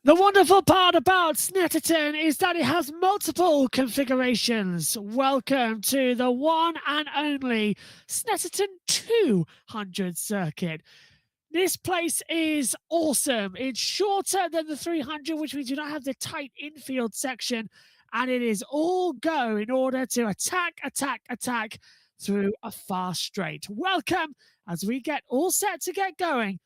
The wonderful part about Snetterton is that it has multiple configurations. Welcome to the one and only Snetterton 200 circuit. This place is awesome. It's shorter than the 300, which means you don't have the tight infield section, and it is all go in order to attack through a fast straight. Welcome as we get all set to get going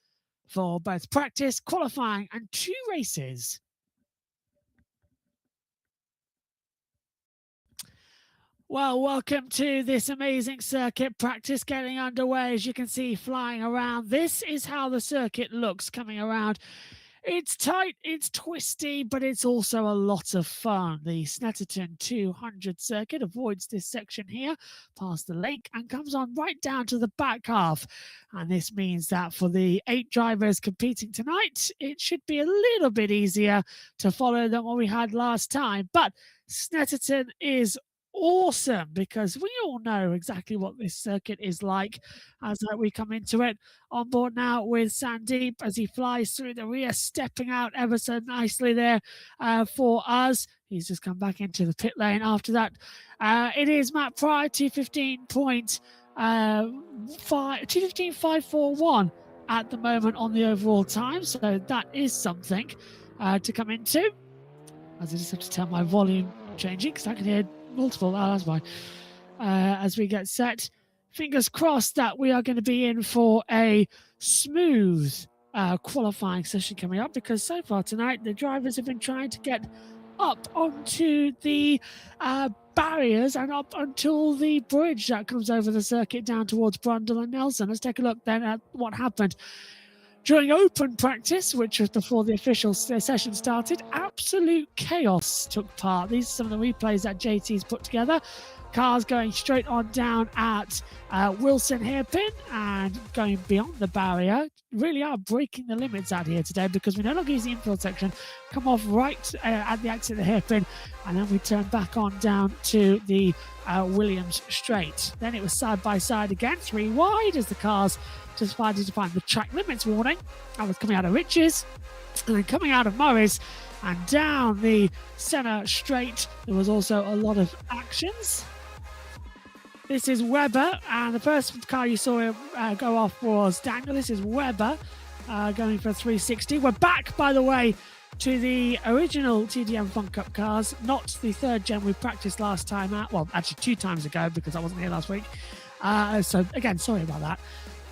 for both practice, qualifying, and 2 races. Well, welcome to this amazing circuit. Practice getting underway, as you can see, flying around. This is how the circuit looks coming around. It's tight, it's twisty, but it's also a lot of fun. The Snetterton 200 circuit avoids this section here, past the lake, and comes on right down to the back half. And this means that for the 8 drivers competing tonight, it should be a little bit easier to follow than what we had last time. But Snetterton is awesome because we all know exactly what this circuit is like as we come into it. On board now with Sandeep as he flies through the rear, stepping out ever so nicely there for us. He's just come back into the pit lane after that. It is Matt Pryor, 215.541 at the moment on the overall time, so that is something to come into. As I just have to tell my volume changing because I can hear multiple. Oh, that's fine. As we get set, fingers crossed that we are going to be in for a smooth qualifying session coming up, because so far tonight the drivers have been trying to get up onto the barriers and up until the bridge that comes over the circuit down towards Brundle and Nelson. Let's take a look then at what happened during open practice, which was before the official session started. Absolute chaos took part. These are some of the replays that JT's put together. Cars going straight on down at Wilson Hairpin and going beyond the barrier. Really are breaking the limits out here today, because we no longer use the infield section, come off right at the exit of the hairpin, and then we turn back on down to the Williams straight. Then it was side by side again, 3 wide, as the cars just decided to find the track limits warning. That was coming out of Riches, and then coming out of Morris and down the centre straight. There was also a lot of actions. This is Webber, and the first car you saw go off was Daniel. This is Webber going for a 360. We're back, by the way, to the original TDM FunCup cars, not the 3rd gen we practiced last time out. Well, actually 2 times ago, because I wasn't here last week. So again, sorry about that.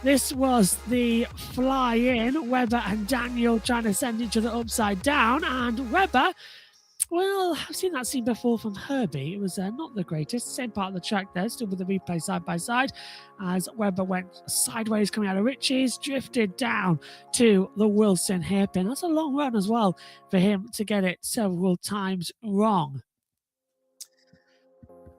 This was the fly-in, Webber and Daniel trying to send each other upside down, and Webber, well, I've seen that scene before from Herbie. It was not the greatest. Same part of the track there, still with the replay side by side, as Webber went sideways coming out of Riches, drifted down to the Wilson hairpin. That's a long run as well for him to get it several times wrong.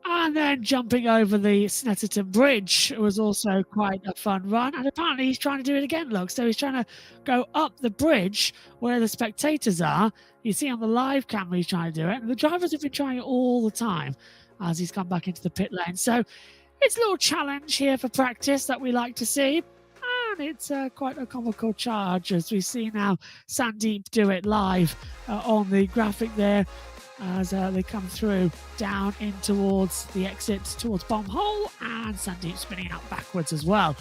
And then jumping over the Snetterton Bridge was also quite a fun run. And apparently he's trying to do it again, look. So he's trying to go up the bridge where the spectators are. You see on the live camera he's trying to do it. And the drivers have been trying it all the time as he's come back into the pit lane. So it's a little challenge here for practice that we like to see. And it's quite a comical charge, as we see now Sandeep do it live on the graphic there, as they come through down in towards the exit towards Bomb Hole, and Sandeep spinning out backwards as well.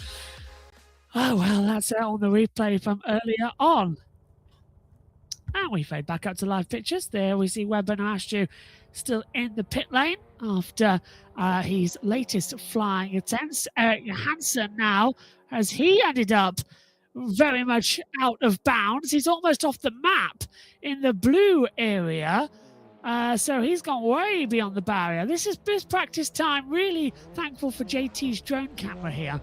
Oh, well, that's on the replay from earlier on. And we fade back up to live pictures. There we see Webber Noashtu still in the pit lane after his latest flying attempts. Eric Johansson now, as he ended up very much out of bounds. He's almost off the map in the blue area. So he's gone way beyond the barrier. This is practice time. Really thankful for JT's drone camera here,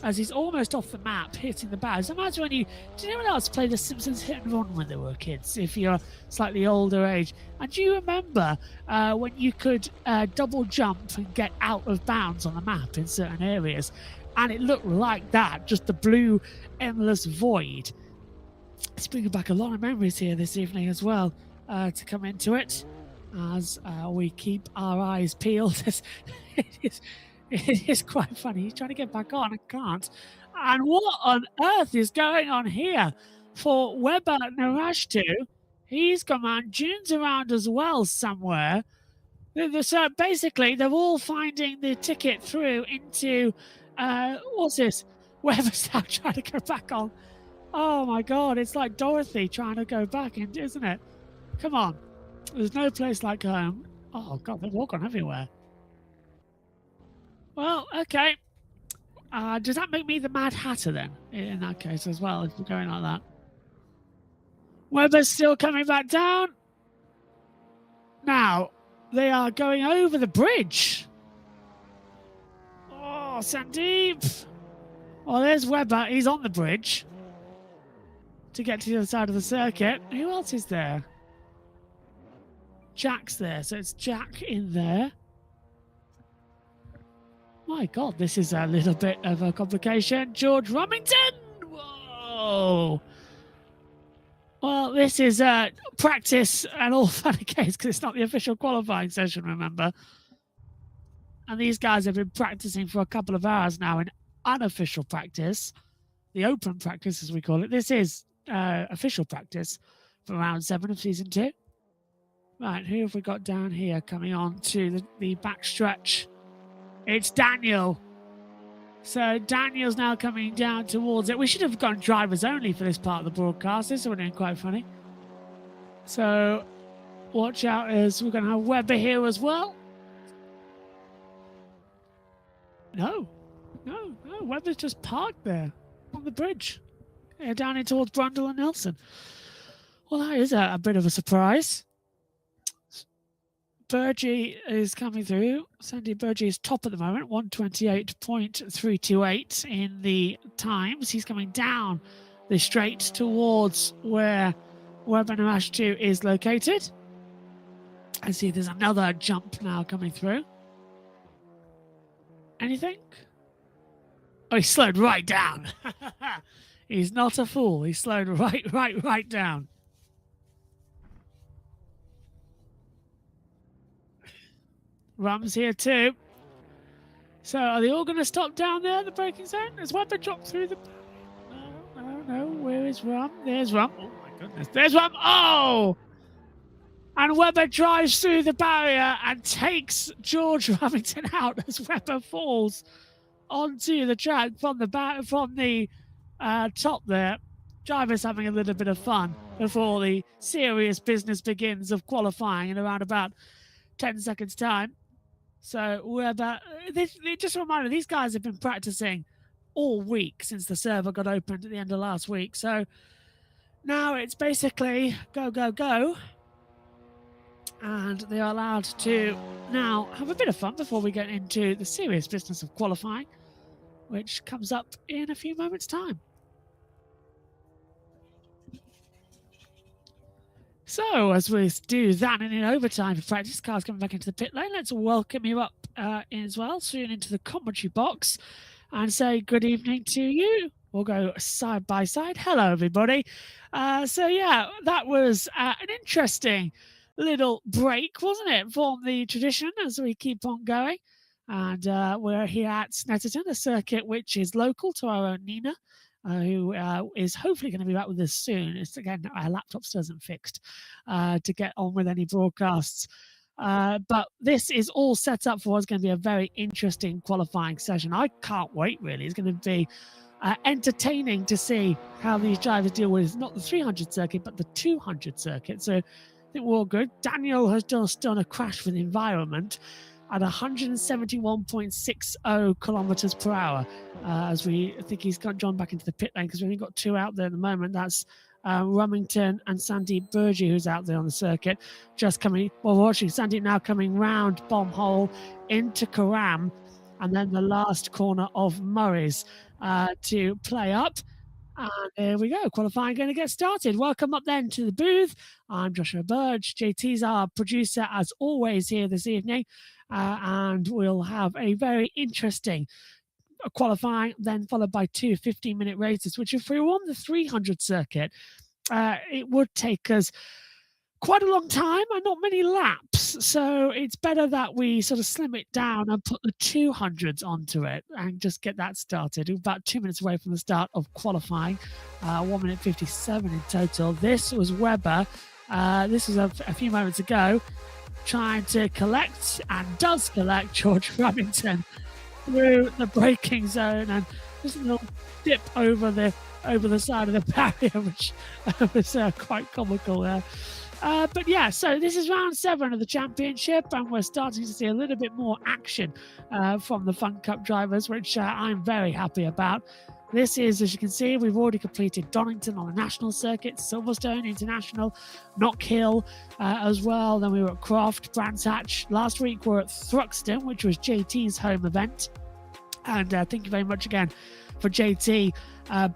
as he's almost off the map, hitting the barriers. Imagine when did anyone else play The Simpsons Hit and Run when they were kids, if you're slightly older age? And do you remember when you could double jump and get out of bounds on the map in certain areas? And it looked like that, just the blue, endless void. It's bringing back a lot of memories here this evening as well. To come into it, as we keep our eyes peeled. It is quite funny. He's trying to get back on and can't. And what on earth is going on here for Webber Noashtu? He's come on. June's around as well somewhere. So basically, they're all finding the ticket through into, what's this? Whoever's now trying to go back on. Oh my God, it's like Dorothy trying to go back, isn't it? Come on. There's no place like home. Oh God, they walk on everywhere. Well, okay. Does that make me the Mad Hatter then, in that case as well, if we're going like that? Webber's still coming back down. Now, they are going over the bridge. Oh, Sandeep. Well, there's Webber. He's on the bridge to get to the other side of the circuit. Who else is there? Jack's there. So it's Jack in there. My God, this is a little bit of a complication. George Romington. Whoa. Well, this is practice and all fun and games because it's not the official qualifying session, remember? And these guys have been practicing for a couple of hours now in unofficial practice, the open practice as we call it. This is official practice for round 7 of season 2. Right, who have we got down here coming on to the backstretch? It's Daniel. So Daniel's now coming down towards it. We should have gone drivers only for this part of the broadcast. This would have been quite funny. So watch out as we're going to have Webber here as well. No. Webber's just parked there on the bridge. Yeah, down in towards Brundle and Nelson. Well, that is a bit of a surprise. Burgee is coming through. Sandy Burgee is top at the moment, 128.328 in the times. He's coming down the straight towards where Webber Namashtu is located. I see there's another jump now coming through. Anything? Oh, he slowed right down. He's not a fool. He slowed right down. Rum's here too. So are they all going to stop down there at the braking zone? Has Webber dropped through the... No. Where is Rum? There's Rum. Oh my goodness. There's Rum. Oh! And Webber drives through the barrier and takes George Remington out as Webber falls onto the track from the top there. Drivers having a little bit of fun before the serious business begins of qualifying in around about 10 seconds time. So Webber, just a reminder, these guys have been practicing all week since the server got opened at the end of last week. So now it's basically go. And they are allowed to now have a bit of fun before we get into the serious business of qualifying, which comes up in a few moments' time. So, as we do that and in overtime for practice, cars coming back into the pit lane, let's welcome you up as well, soon into the commentary box, and say good evening to you. We'll go side by side. Hello, everybody. So, yeah, that was an interesting little break, wasn't it, from the tradition as we keep on going. And we're here at Snetterton, a circuit which is local to our own Nina, who is hopefully going to be back with us soon. It's, again, our laptop still isn't fixed to get on with any broadcasts. But this is all set up for what's going to be a very interesting qualifying session. I can't wait, really. It's going to be entertaining to see how these drivers deal with not the 300 circuit, but the 200 circuit. So I think we're all good. Daniel has just done a crash with the environment at 171.60 kilometers per hour. As I think he's got John back into the pit lane because we've only got 2 out there at the moment. That's Rumington and Sandeep Burgee, who's out there on the circuit. Just coming, well, we're watching Sandeep now coming round Bomb Hole into Karam, and then the last corner of Murray's to play up. And there we go, qualifying going to get started. Welcome up then to the booth. I'm Joshua Burge. JT's our producer, as always, here this evening. And we'll have a very interesting qualifying, then followed by 2 15-minute races, which if we were on the 300 circuit, it would take us quite a long time and not many laps. So it's better that we sort of slim it down and put the 200s onto it and just get that started. We're about 2 minutes away from the start of qualifying, 1 minute 57 in total. This was Webber This was a few moments ago, trying to collect, and does collect, George Remington through the braking zone, and just a little dip over the side of the barrier, which was quite comical there. But yeah, so this is round 7 of the championship, and we're starting to see a little bit more action from the FunCup drivers, which I'm very happy about. This is, as you can see, we've already completed Donington on the national circuit, Silverstone International, Knock Hill as well. Then we were at Croft, Brands Hatch. Last week we were at Thruxton, which was JT's home event. And thank you very much again for JT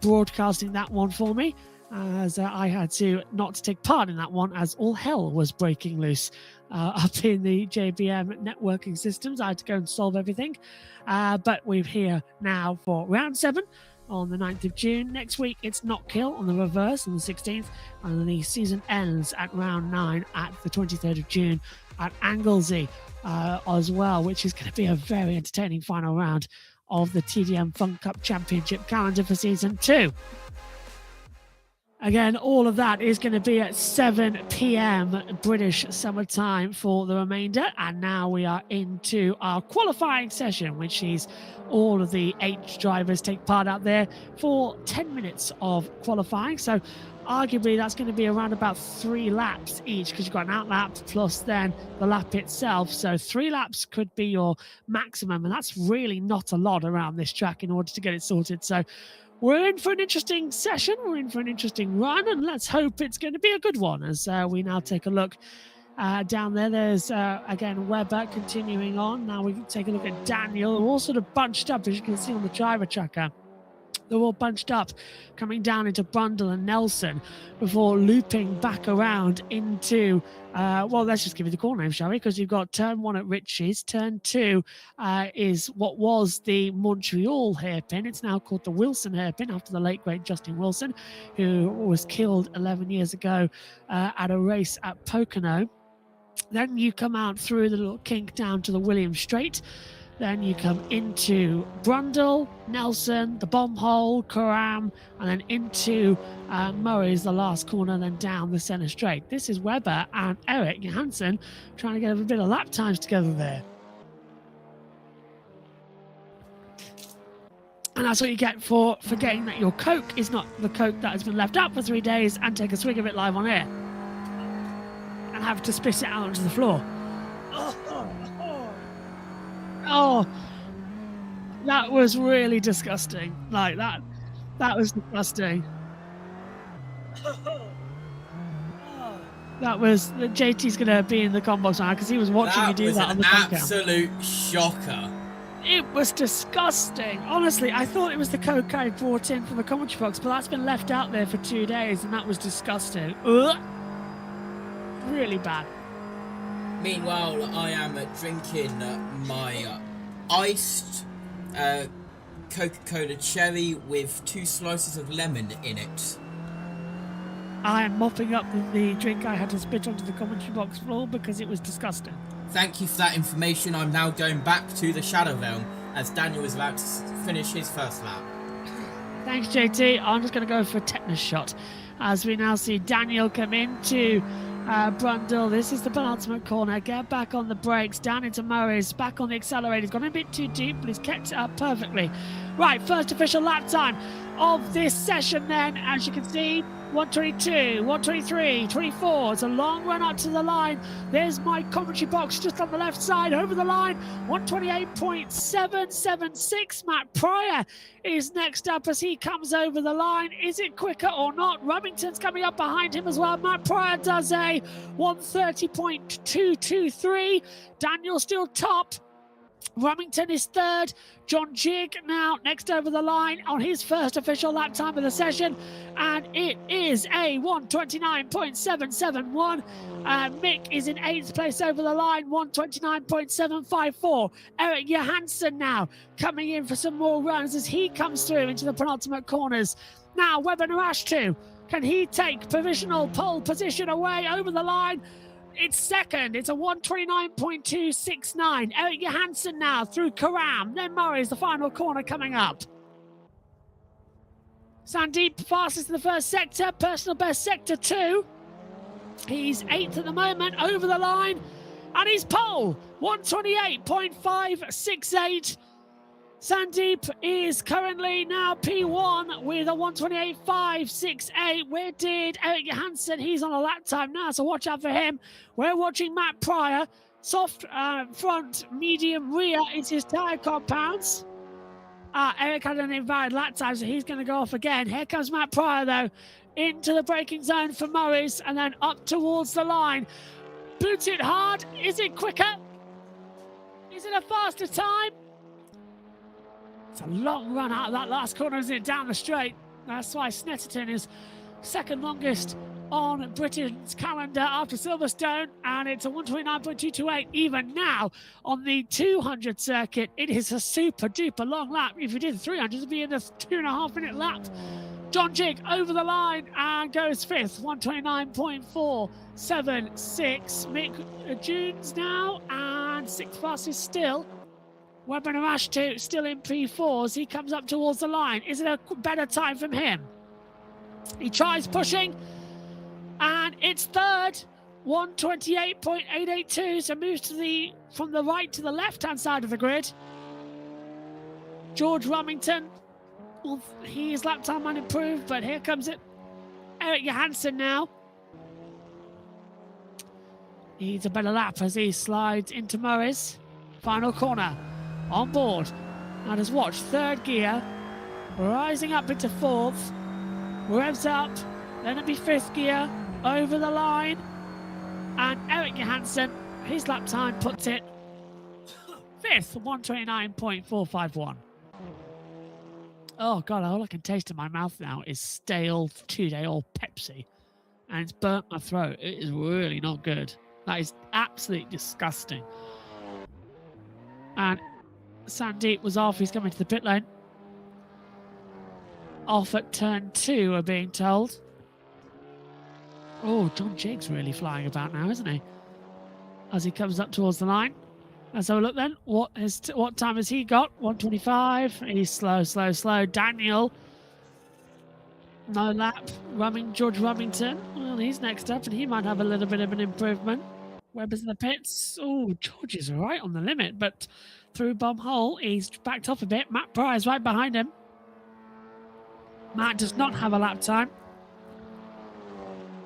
broadcasting that one for me, as I had to not take part in that one, as all hell was breaking loose up in the JBM networking systems. I had to go and solve everything. But we're here now for round 7 on the 9th of June. Next week, it's Knock Hill on the reverse on the 16th, and the season ends at round 9 at the 23rd of June at Anglesey as well, which is going to be a very entertaining final round of the TDM FunCup Championship calendar for season 2. Again, all of that is going to be at 7 p.m. British summer time for the remainder. And now we are into our qualifying session, which is all of the 8 drivers take part out there for 10 minutes of qualifying. So arguably that's going to be around about 3 laps each, because you've got an out lap plus then the lap itself. So 3 laps could be your maximum, and that's really not a lot around this track in order to get it sorted. So we're in for an interesting session. We're in for an interesting run, and let's hope it's going to be a good one as we now take a look down there. There's, again, Webber continuing on. Now we can take a look at Daniel. They're all sort of bunched up, as you can see on the driver tracker. They're all bunched up, coming down into Brundle and Nelson before looping back around into, well, let's just give you the call name, shall we? Because you've got turn 1 at Ritchie's. Turn 2 is what was the Montreal hairpin. It's now called the Wilson hairpin after the late, great Justin Wilson, who was killed 11 years ago at a race at Pocono. Then you come out through the little kink down to the William Straight. Then you come into Brundle, Nelson, the bomb hole, Coram, and then into Murray's, the last corner, then down the centre straight. This is Webber and Eric Johansson trying to get a bit of lap times together there. And that's what you get for forgetting that your Coke is not the Coke that has been left out for 3 days and take a swig of it live on air. And have to spit it out onto the floor. Oh, that was really disgusting. Like that was disgusting. That was, JT's going to be in the combox now because he was watching you do that on the That was an absolute shocker. It was disgusting. Honestly, I thought it was the Coke I brought in from the commentary box, but that's been left out there for 2 days, and that was disgusting. Ugh. Really bad. Meanwhile, I am drinking my iced Coca-Cola cherry with 2 slices of lemon in it. I am mopping up the drink I had to spit onto the commentary box floor because it was disgusting. Thank you for that information. I'm now going back to the Shadow Realm as Daniel is about to finish his first lap. Thanks, JT. I'm just going to go for a tetanus shot as we now see Daniel come into Brundle. This is the penultimate corner. Get back on the brakes, down into Murray's, back on the accelerator. He's gone a bit too deep, but he's kept it up perfectly. Right, first official lap time of this session then, as you can see, 122, 123, 24. It's a long run up to the line. There's my commentary box just on the left side, over the line, 128.776. Matt Pryor is next up as he comes over the line. Is it quicker or not? Remington's coming up behind him as well. Matt Pryor does a 130.223. Daniel still top. Remington is third. John Jigg now next over the line on his first official lap time of the session, and it is a 129.771. Mick is in 8th place over the line, 129.754. Eric Johansson now coming in for some more runs as he comes through into the penultimate corners. Now Webber Narashtu, can he take provisional pole position away over the line? It's second. It's a 129.269. Eric Johansson now through Karam. Then Murray's the final corner coming up. Sandeep fastest in the first sector. Personal best sector 2. He's 8th at the moment, over the line, and he's pole, 128.568. Sandeep is currently now P1 with a 128.568. Where did Eric Johansson? He's on a lap time now, so watch out for him. We're watching Matt Pryor. Soft front, medium rear is his tyre compounds. Eric had an invalid lap time, so he's going to go off again. Here comes Matt Pryor, though, into the braking zone for Murray's, and then up towards the line. Boots it hard. Is it quicker? Is it a faster time? It's a long run out of that last corner, isn't it, down the straight? That's why Snetterton is second longest on Britain's calendar after Silverstone, and it's a 129.228 even now on the 200 circuit. It is a super duper long lap. If you did the 300, it'd be in a 2.5 minute lap. John Jig over the line and goes 5th, 129.476. Mick Junes now, and 6th fastest still. Webber Ashtu still in P4s. He comes up towards the line. Is it a better time from him? He tries pushing, and it's 3rd, 128.882. So moves to from the right to the left-hand side of the grid. George Rumington, well, his lap time unimproved, but here comes it. Eric Johansson now. Needs a better lap as he slides into Murray's final corner. On board, now just watch, 3rd gear, rising up into 4th, revs up, then it'll be 5th gear, over the line, and Eric Johansson, his lap time puts it 5th, 129.451. Oh God, all I can taste in my mouth now is stale 2-day-old Pepsi, and it's burnt my throat. It is really not good. That is absolutely disgusting. And Sandeep was off. He's coming to the pit lane. Off at turn 2, we're being told. Oh, John Jig's really flying about now, isn't he? As he comes up towards the line. Let's have a look then. What time has he got? 125. He's slow. Daniel. No lap. George Rumington. Well, he's next up, and he might have a little bit of an improvement. Webber's in the pits. Oh, George is right on the limit, but through bomb hole, he's backed off a bit. Matt Pryor's right behind him. Matt does not have a lap time.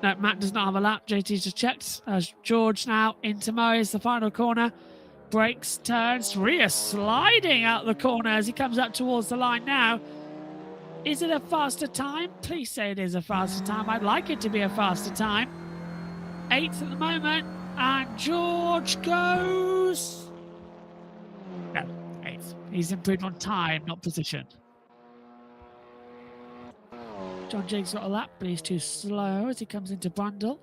No, Matt does not have a lap. JT just checked. As George now into Murray's the final corner. Brakes, turns, rear sliding out the corner as he comes up towards the line now. Is it a faster time? Please say it is a faster time. I'd like it to be a faster time. 8th at the moment. And George goes... No, 8th. He's improved on time, not position. John Jig's got a lap, but he's too slow as he comes into Brundle.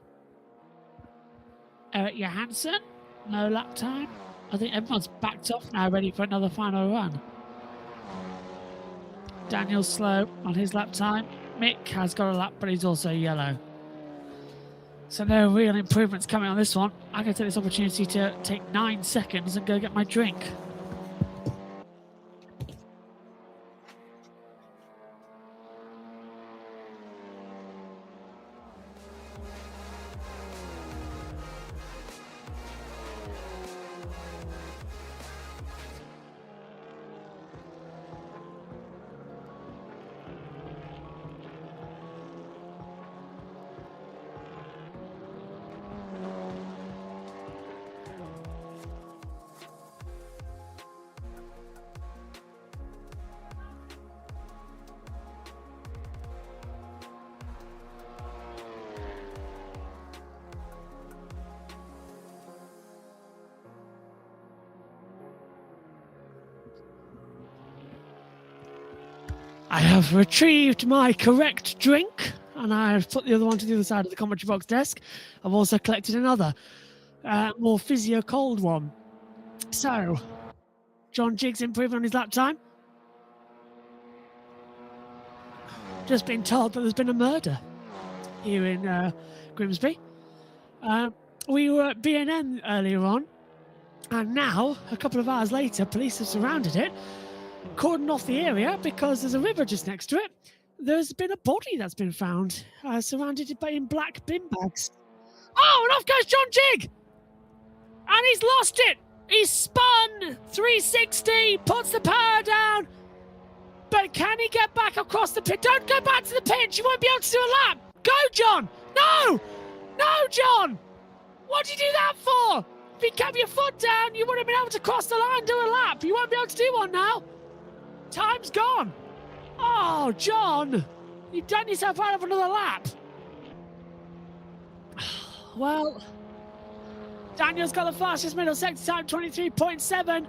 Eric Johansson, no lap time. I think everyone's backed off now, ready for another final run. Daniel's slow on his lap time. Mick has got a lap, but he's also yellow. So no real improvements coming on this one. I'm going to take this opportunity to take 9 seconds and go get my drink. I have retrieved my correct drink, and I've put the other one to the other side of the commentary box desk. I've also collected another, more physio cold one. So, John Jig's improving on his lap time. Just been told that there's been a murder here in Grimsby. We were at B&N earlier on, and now, a couple of hours later, police have surrounded it, cordoned off the area because there's a river just next to it. There's been a body that's been found, surrounded in black bin bags. Oh, and off goes John Jig! And he's lost it! He's spun 360, puts the power down. But can he get back across the pit? Don't go back to the pitch. You won't be able to do a lap. Go, John! No! No, John! What did you do that for? If you kept your foot down, you would have been able to cross the line and do a lap. You won't be able to do one now. Time's gone. Oh, John! You've done yourself out of another lap. Well, Daniel's got the fastest middle sector time, 23.7.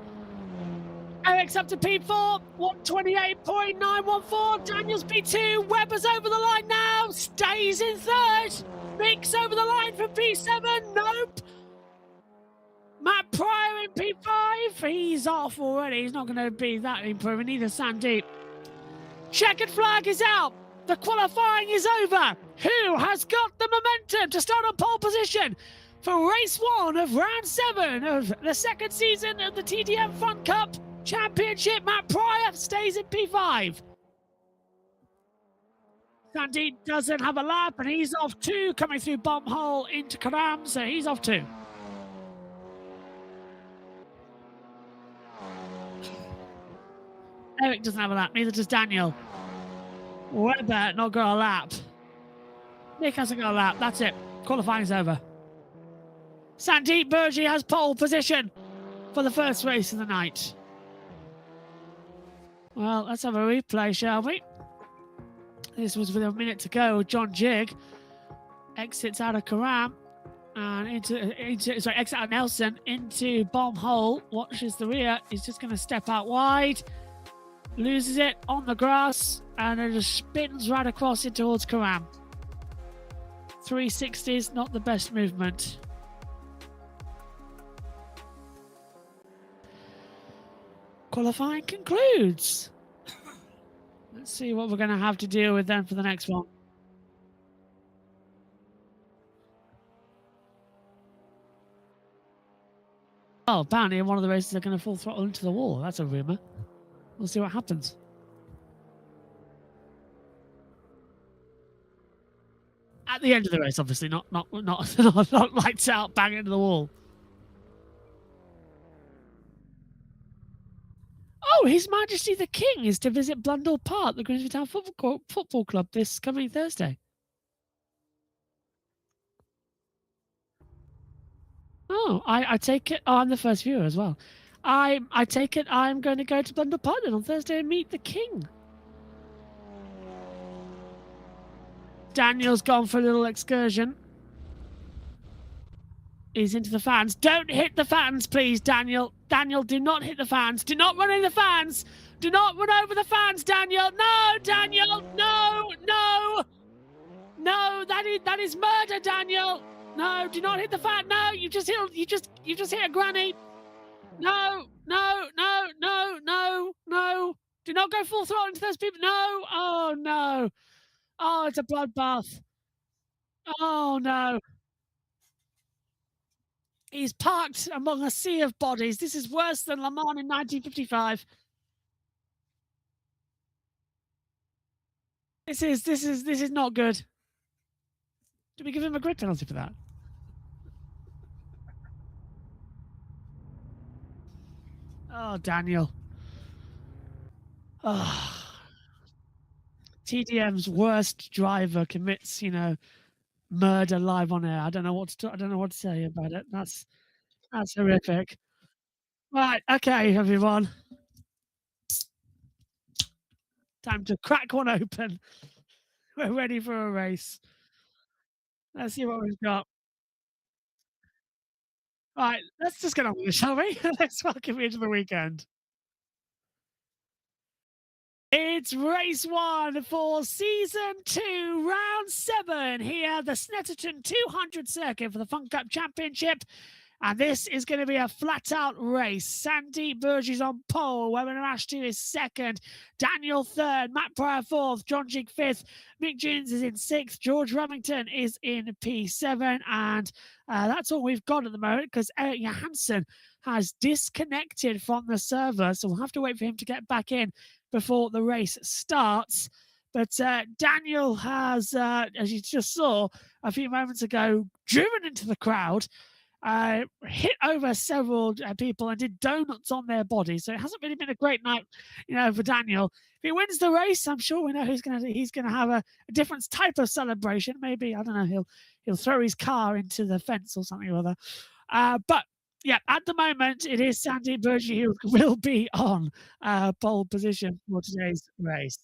Eric's up to P4, 128.914. Daniel's P2. Webber's over the line now. Stays in third. Mick's over the line for P7. Nope. Matt Pryor in P5. He's off already. He's not going to be that improving. Neither Sandeep. Checkered flag is out. The qualifying is over. Who has got the momentum to start on pole position for race 1 of round 7 of the second season of the TDM FunCup Championship? Matt Pryor stays in P5. Sandeep doesn't have a lap and he's off 2, coming through bomb hole into Karam, so he's off 2. Eric doesn't have a lap, neither does Daniel. Webber not got a lap. Nick hasn't got a lap, that's it. Qualifying's over. Sandeep Burji has pole position for the first race of the night. Well, let's have a replay, shall we? This was with a minute to go. John Jig exits out of Karam and exit out of Nelson into bomb hole. Watches the rear. He's just going to step out wide. Loses it on the grass and it just spins right across it towards Karam. 360s, not the best movement. Qualifying concludes. Let's see what we're going to have to deal with then for the next one. Oh, apparently in one of the races they're going to full throttle into the wall. That's a rumour. We'll see what happens. At the end of the race, obviously, not lights out, bang into the wall. Oh, His Majesty the King is to visit Blundell Park, the Grimsby Town Football Club, this coming Thursday. Oh, I take it. Oh, I'm the first viewer as well. I take it I'm going to go to Blundell Park then on Thursday and meet the King. Daniel's gone for a little excursion. He's into the fans. Don't hit the fans, please, Daniel. Daniel, do not hit the fans. Do not run in the fans. Do not run over the fans, Daniel. No, Daniel. No, no. No, that is murder, Daniel. No, do not hit the fan. No, you just hit a granny. No, no, no, no, no, no. Do not go full throttle into those people. No. Oh, no. Oh, it's a bloodbath. Oh, no. He's parked among a sea of bodies. This is worse than Le Mans in 1955. This is not good. Do we give him a grid penalty for that? Oh, Daniel. Oh. TDM's worst driver commits, murder live on air. I don't know what to say about it. That's horrific. Right, okay, everyone. Time to crack one open. We're ready for a race. Let's see what we've got. All right, let's just get on with it, shall we? Let's welcome you to the weekend. It's race 1 for season 2, round 7 here, the Snetterton 200 circuit for the FunCup Championship. And this is going to be a flat-out race. Sandeep Burgess on pole. Webber Ashton is second. Daniel third. Matt Pryor fourth. John Jig fifth. Mick Jones is in sixth. George Remington is in P7. And that's all we've got at the moment because Eric Johansson has disconnected from the server. So we'll have to wait for him to get back in before the race starts. But Daniel has, as you just saw a few moments ago, driven into the crowd, hit over several people and did donuts on their body. So it hasn't really been a great night, for Daniel. If he wins the race, I'm sure we know he's gonna have a different type of celebration. Maybe, I don't know, he'll throw his car into the fence or something or other. But yeah, at the moment it is Sandy Bergie who will be on pole position for today's race.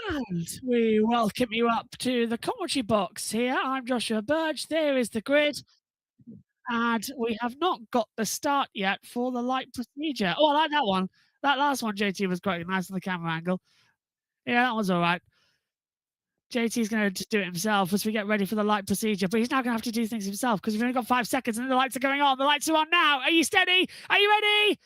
And we welcome you up to the commentary box here. I'm Joshua Burge. There is the grid. And we have not got the start yet for the light procedure. Oh, I like that one. That last one, JT, was quite nice on the camera angle. Yeah, that was all right. JT's going to just do it himself as we get ready for the light procedure. But he's now going to have to do things himself because we've only got 5 seconds and the lights are going on. The lights are on now. Are you steady? Are you ready?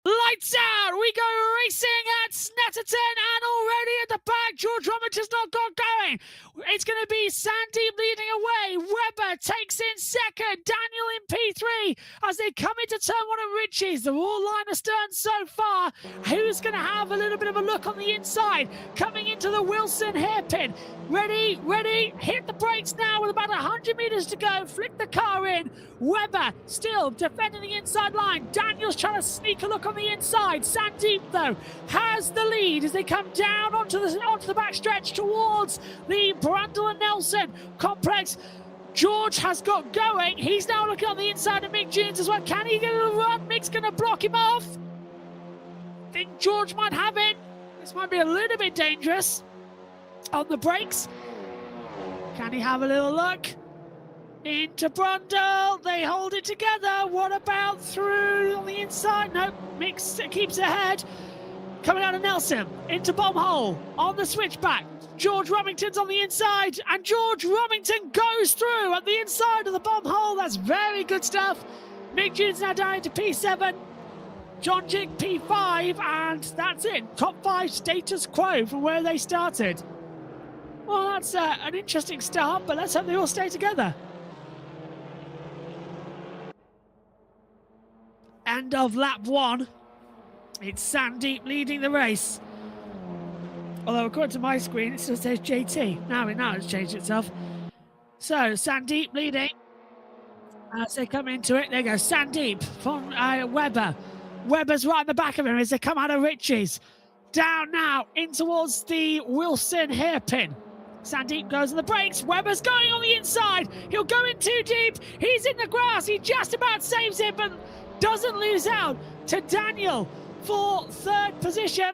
Lights out! We go racing at Snetterton, and already at the back, George Robertson's not got going. It's going to be Sandeep leading away. Webber takes in second. Daniel in P3 as they come into turn one at Ritchie's. They're all line astern so far. Who's going to have a little bit of a look on the inside? Coming into the Wilson hairpin. Ready, ready. Hit the brakes now with about 100 meters to go. Flick the car in. Webber still defending the inside line. Daniel's trying to sneak a look on the inside. Sandeep, though, has the lead as they come down onto the back stretch towards the Brundle and Nelson complex. George has got going. He's now looking on the inside of Mick Jones as well. Can he get a run? Mick's going to block him off. I think George might have it. This might be a little bit dangerous on the brakes. Can he have a little look? Into Brundle, they hold it together. What about through on the inside? Nope, Mick keeps ahead. Coming out of Nelson, into bomb hole, on the switchback. George Romington's on the inside, and George Romington goes through at the inside of the bomb hole. That's very good stuff. Mick Jones now down into P7. John Jig P5, and that's it. Top 5 status quo from where they started. Well, that's an interesting start, but let's hope they all stay together. End of lap 1. It's Sandeep leading the race. Although according to my screen, it still says JT. Now it's changed itself. So Sandeep leading. As they come into it, there goes Sandeep from Webber. Webber's right in the back of him as they come out of Ritchie's. Down now in towards the Wilson hairpin. Sandeep goes on the brakes. Webber's going on the inside. He'll go in too deep. He's in the grass. He just about saves it, but doesn't lose out to Daniel for 3rd position.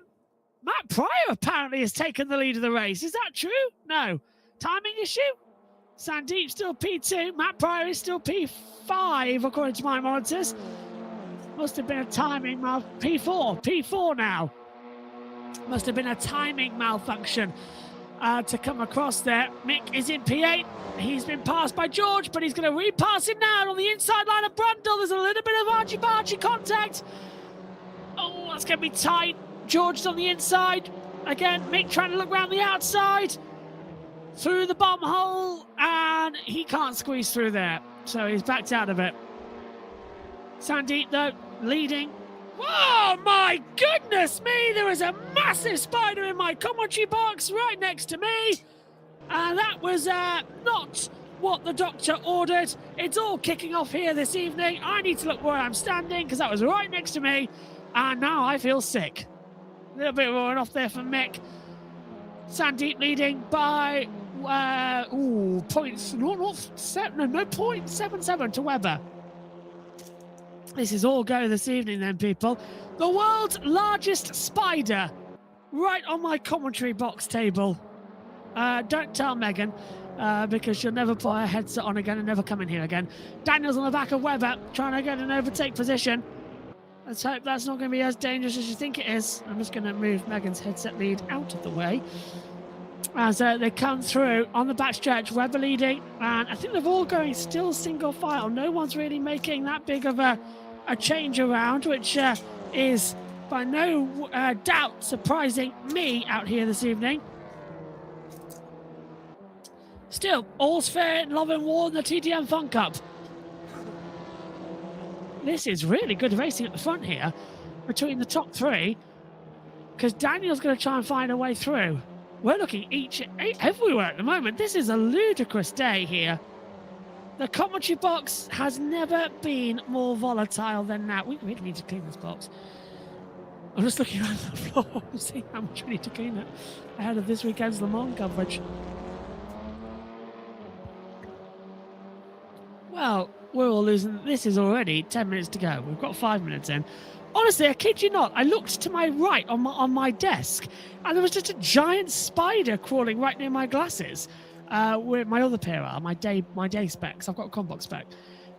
Matt Pryor apparently has taken the lead of the race. Is that true? No. Timing issue? Sandeep still P2. Matt Pryor is still P5 according to my monitors. Must have been a timing P4 now. Must have been a timing malfunction to come across there. Mick is in P8. He's been passed by George, but he's going to repass him now on the inside line of Brundle. There's a little bit of argy-bargy contact. Oh, that's going to be tight. George's on the inside. Again, Mick trying to look around the outside. Through the bomb hole, and he can't squeeze through there. So he's backed out of it. Sandeep, though, leading. Oh, my goodness me! There is a massive spider in my commentary box right next to me. And that was not what the doctor ordered. It's all kicking off here this evening. I need to look where I'm standing because that was right next to me. And now I feel sick. A little bit of a run off there from Mick. Sandeep leading by 0.77 to Webber. This is all go this evening then, people. The world's largest spider right on my commentary box table. Don't tell Megan because she'll never put her headset on again and never come in here again. Daniel's on the back of Webber trying to get an overtake position. Let's hope that's not going to be as dangerous as you think it is. I'm just going to move Megan's headset lead out of the way. As they come through on the backstretch, Webber leading, and I think they're all going still single file. No one's really making that big of a change around, which is by no doubt surprising me out here this evening. Still, all's fair in love and war in the TDM FunCup. This is really good racing at the front here. between the top three, because Daniel's going to try and find a way through. We're looking everywhere at the moment. This is a ludicrous day here. The commentary box has never been more volatile than now. We really need to clean this box. I'm just looking around the floor to see how much we need to clean it ahead of this weekend's Le Mans coverage. Well, we're all losing. This is already 10 minutes to go. We've got 5 minutes in. Honestly, I kid you not, I looked to my right on my desk, and there was just a giant spider crawling right near my glasses. With my other pair are my day specs. I've got a combox spec,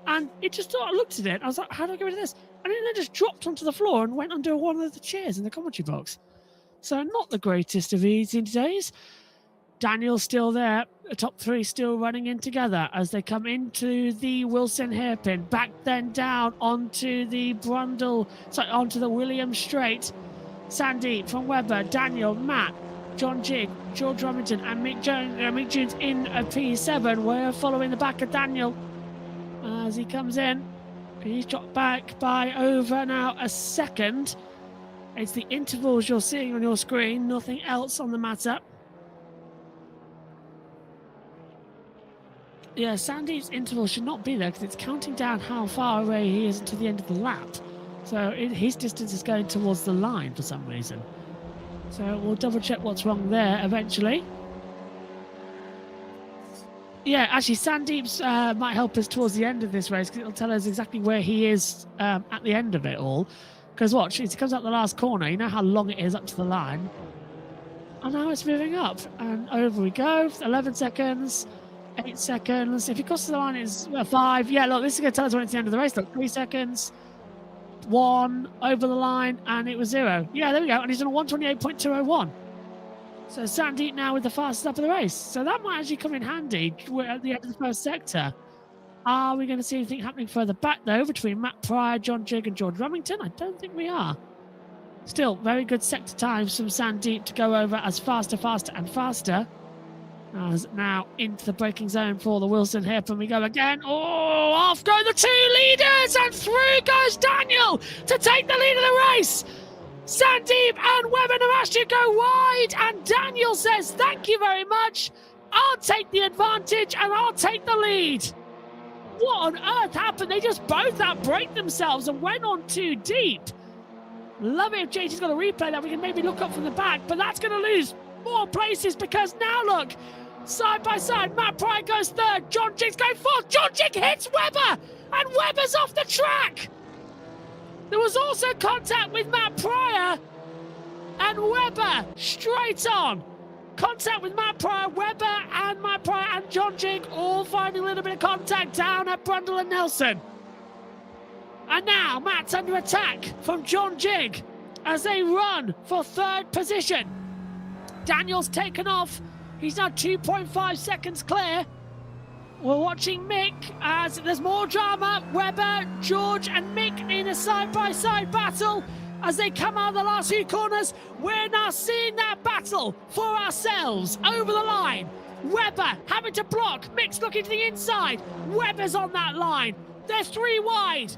and it just I looked at it. I was like, how do I get rid of this? And it then just dropped onto the floor and went under one of the chairs in the commentary box. So not the greatest of easy days. Daniel's still there. The top three still running in together as they come into the Wilson hairpin. Back then down onto the onto the Williams straight. Sandy from Webber, Daniel, Matt, John Jig, George Remington, and Mick Jones in a P7. We're following the back of Daniel as he comes in. He's dropped back by over now a second. It's the intervals you're seeing on your screen, nothing else on the matter. Yeah, Sandy's interval should not be there because it's counting down how far away he is to the end of the lap. So his distance is going towards the line for some reason. So we'll double check what's wrong there eventually. Yeah, actually, Sandeep's might help us towards the end of this race because it'll tell us exactly where he is at the end of it all. Because watch, as he comes out the last corner, you know how long it is up to the line. And now it's moving up. And over we go. 11 seconds, 8 seconds. If he crosses the line, it's 5. Yeah, look, this is going to tell us when it's the end of the race. Look, 3 seconds, 1, over the line, and it was 0. Yeah, there we go. And he's on a 128.201. So Sandeep now with the fastest lap of the race. So that might actually come in handy at the end of the first sector. Are we going to see anything happening further back, though, between Matt Pryor, John Jig, and George Remington? I don't think we are. Still, very good sector times from Sandeep to go over as faster, and faster. As now into the braking zone for the Wilson hairpin we go again. Oh, off go the 2 leaders, and through goes Daniel to take the lead of the race. Sandeep and Webber Namastu go wide, and Daniel says, thank you very much. I'll take the advantage, and I'll take the lead. What on earth happened? They just both outbraked themselves and went on too deep. Love it if JT's got a replay that we can maybe look up from the back, but that's going to lose more places because now look, side by side, Matt Pryor goes 3rd, John Jig's going 4th, John Jig hits Webber, and Webber's off the track. There was also contact with Matt Pryor and Webber straight on. Contact with Matt Pryor, Webber and Matt Pryor and John Jig all finding a little bit of contact down at Brundle and Nelson. And now Matt's under attack from John Jig as they run for 3rd position. Daniel's taken off. He's now 2.5 seconds clear. We're watching Mick as there's more drama. Webber, George and Mick in a side-by-side battle as they come out of the last few corners. We're now seeing that battle for ourselves over the line. Webber having to block. Mick's looking to the inside. Webber's on that line. They're 3 wide.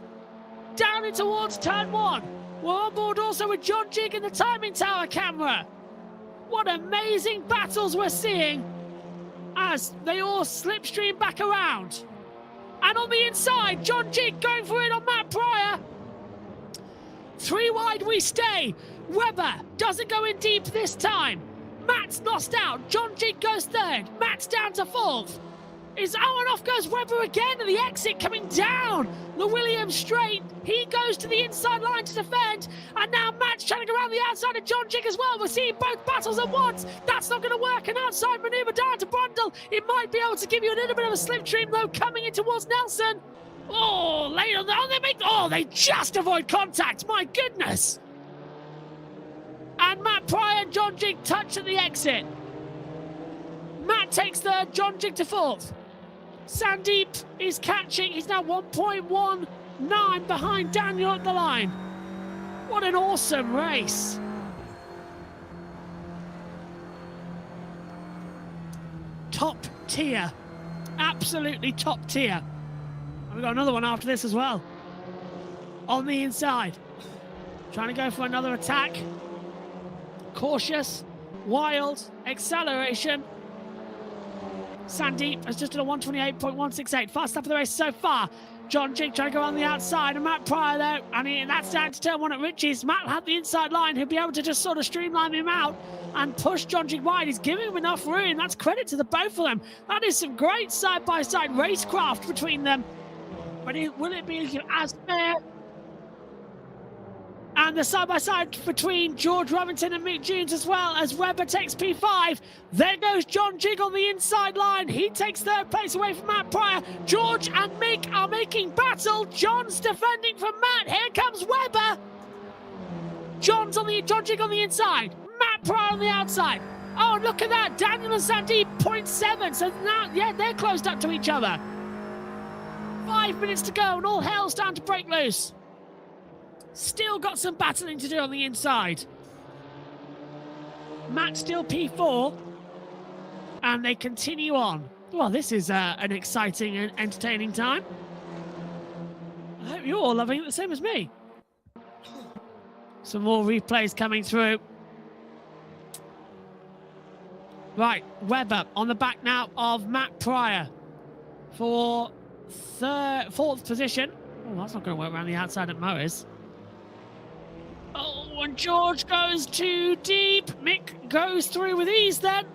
Down in towards turn 1. We're on board also with John Jig in the timing tower camera. What amazing battles we're seeing as they all slipstream back around. And on the inside, John Jig going for it on Matt Pryor. 3 wide we stay. Webber doesn't go in deep this time. Matt's lost out. John Jig goes 3rd. Matt's down to 4th. And off goes Webber again at the exit coming down the Williams straight. He goes to the inside line to defend. And now Matt's trying to go around the outside of John Jig as well. We're seeing both battles at once. That's not going to work. An outside manoeuvre down to Brundle. It might be able to give you a little bit of a slipstream though coming in towards Nelson. Oh, late on they just avoid contact. My goodness. And Matt Pryor and John Jig touch at the exit. Matt takes 3rd, John Jig to 4th. Sandeep is catching. He's now 1.19 behind Daniel at the line. What an awesome race. Top tier. Absolutely top tier. And we've got another one after this as well. On the inside. trying to go for another attack. Cautious, wild, acceleration. Sandeep has just done a 128.168. Fast up of the race so far. John Jig trying to go on the outside, and Matt Pryor though, and that's down to turn one at Ritchie's. Matt had the inside line. He'll be able to just sort of streamline him out and push John Jig wide. He's giving him enough room. That's credit to the both of them. That is some great side-by-side racecraft between them. But will it be as fair? And the side-by-side between George Robinson and Mick Jones as well, as Webber takes P5. There goes John Jig on the inside line. He takes third place away from Matt Pryor. George and Mick are making battle. John's defending from Matt. Here comes Webber. John Jig on the inside. Matt Pryor on the outside. Oh, look at that. Daniel and Sandeep, 0.7. So now, yeah, they're closed up to each other. 5 minutes to go and all hell's down to break loose. Still got some battling to do on the inside. Matt still P4. And they continue on. Well, this is an exciting and entertaining time. I hope you're all loving it the same as me. Some more replays coming through. Right, Webber on the back now of Matt Pryor for fourth position. Oh, that's not going to work around the outside at Morris. Oh, and George goes too deep. Mick goes through with ease then.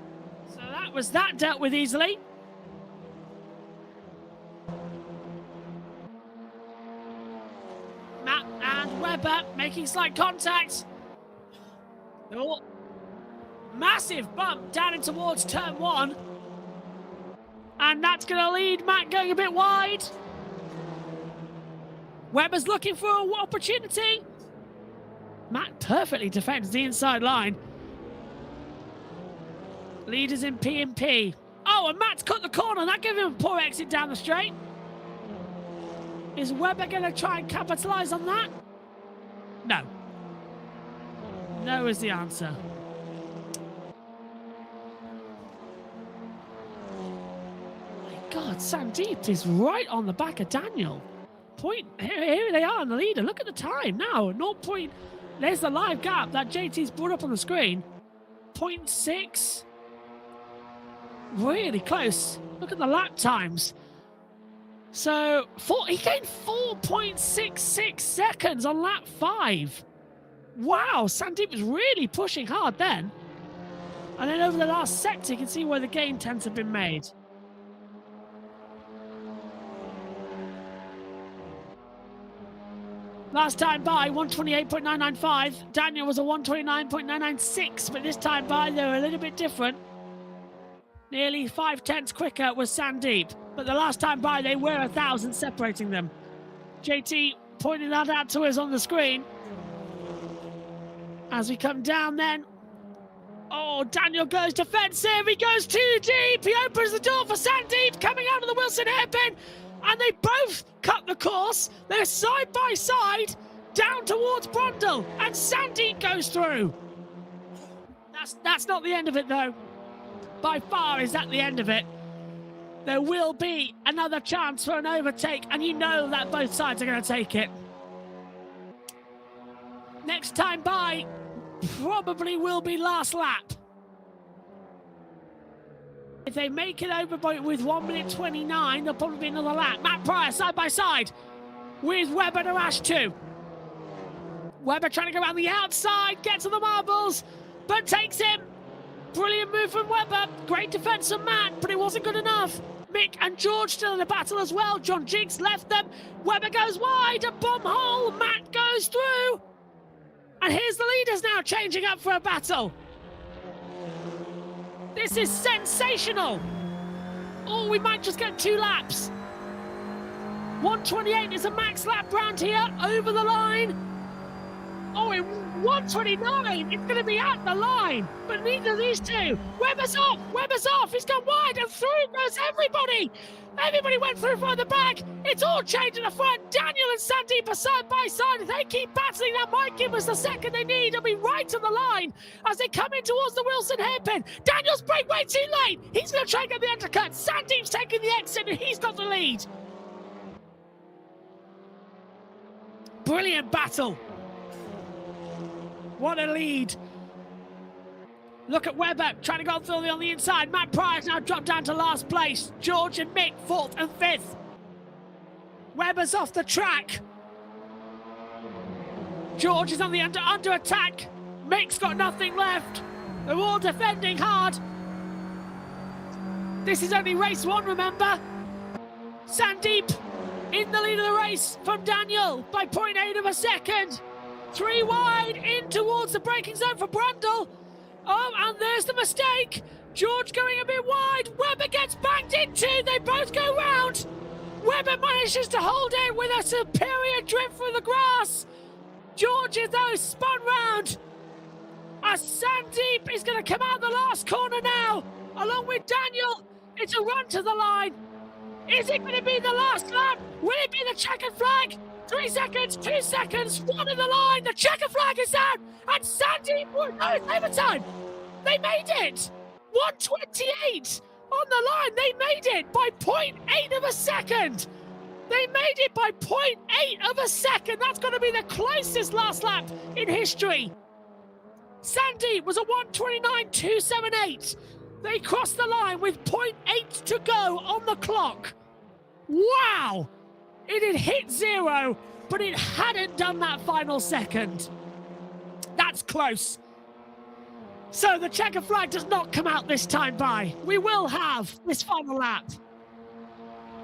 So that was that dealt with easily. Matt and Webber making slight contact. Oh, massive bump down in towards turn one. And that's going to lead Matt going a bit wide. Webber's looking for an opportunity. Matt perfectly defends the inside line. Leaders in P and P. Oh, and Matt's cut the corner. That gave him a poor exit down the straight. Is Webber going to try and capitalise on that? No. No is the answer. My God, Sandeep is right on the back of Daniel. Here they are in the leader. Look at the time now. 0. There's the live gap that JT's brought up on the screen. 0.6. Really close. Look at the lap times. So he gained 4.66 seconds on lap 5. Wow, Sandeep was really pushing hard then. And then over the last sector, you can see where the gain tends to have been made. Last time by, 128.995. Daniel was a 129.996, but this time by, they were a little bit different. Nearly 5/10 quicker was Sandeep, but the last time by, they were 1,000 separating them. JT pointed that out to us on the screen. As we come down then. Oh, Daniel goes defensive. He goes too deep. He opens the door for Sandeep coming out of the Wilson hairpin. And they both cut the course. They're side by side down towards Brundle. And Sandeep goes through. That's not the end of it, though. By far is that the end of it. There will be another chance for an overtake. And you know that both sides are going to take it. Next time by probably will be last lap. If they make it over with 1 minute 29, there'll probably be another lap. Matt Pryor side by side with Webber to Ash 2. Webber trying to go around the outside, get to the marbles, but takes him. Brilliant move from Webber. Great defense from Matt, but it wasn't good enough. Mick and George still in the battle as well. John Jiggs left them. Webber goes wide, a bomb hole. Matt goes through. And here's the leaders now changing up for a battle. This is sensational. Oh, we might just get 2 laps. 128 is a max lap round here, over the line. Oh, in 129, it's going to be at the line. But neither of these two. Webber's off, he's gone wide, and through goes everybody. Everybody went through from the back. It's all changed in the front. Daniel and Sandeep are side by side. If they keep battling, that might give us the second they need. They'll be right on the line as they come in towards the Wilson hairpin. Daniel's brake way too late. He's going to try and get the undercut. Sandeep's taking the exit, and he's got the lead. Brilliant battle. What a lead. Look at Webber trying to go through on the inside. Matt Pryor's now dropped down to last place. George and Mick 4th and 5th. Webber's off the track. George is on the under attack. Mick's got nothing left. They're all defending hard. This is only race 1, remember? Sandeep in the lead of the race from Daniel by 0.8 of a second. 3 wide in towards the braking zone for Brundle. Oh, and there's the mistake. George going a bit wide. Webber gets banged into. They both go round. Webber manages to hold it with a superior drift through the grass. George is though spun round. As Sandeep is going to come out the last corner now, along with Daniel. It's a run to the line. Is it going to be the last lap? Will it be the checkered flag? 3 seconds, 2 seconds, 1 in the line. The checkered flag is out, and Sandeep, no, it's overtime. They made it. 1:28 on the line. They made it by 0.8 of a second. They made it by 0.8 of a second. That's going to be the closest last lap in history. Sandeep was a 1:29.278. They crossed the line with 0.8 to go on the clock. Wow! It had hit 0, but it hadn't done that final second. That's close. So the checker flag does not come out this time by. We will have this final lap.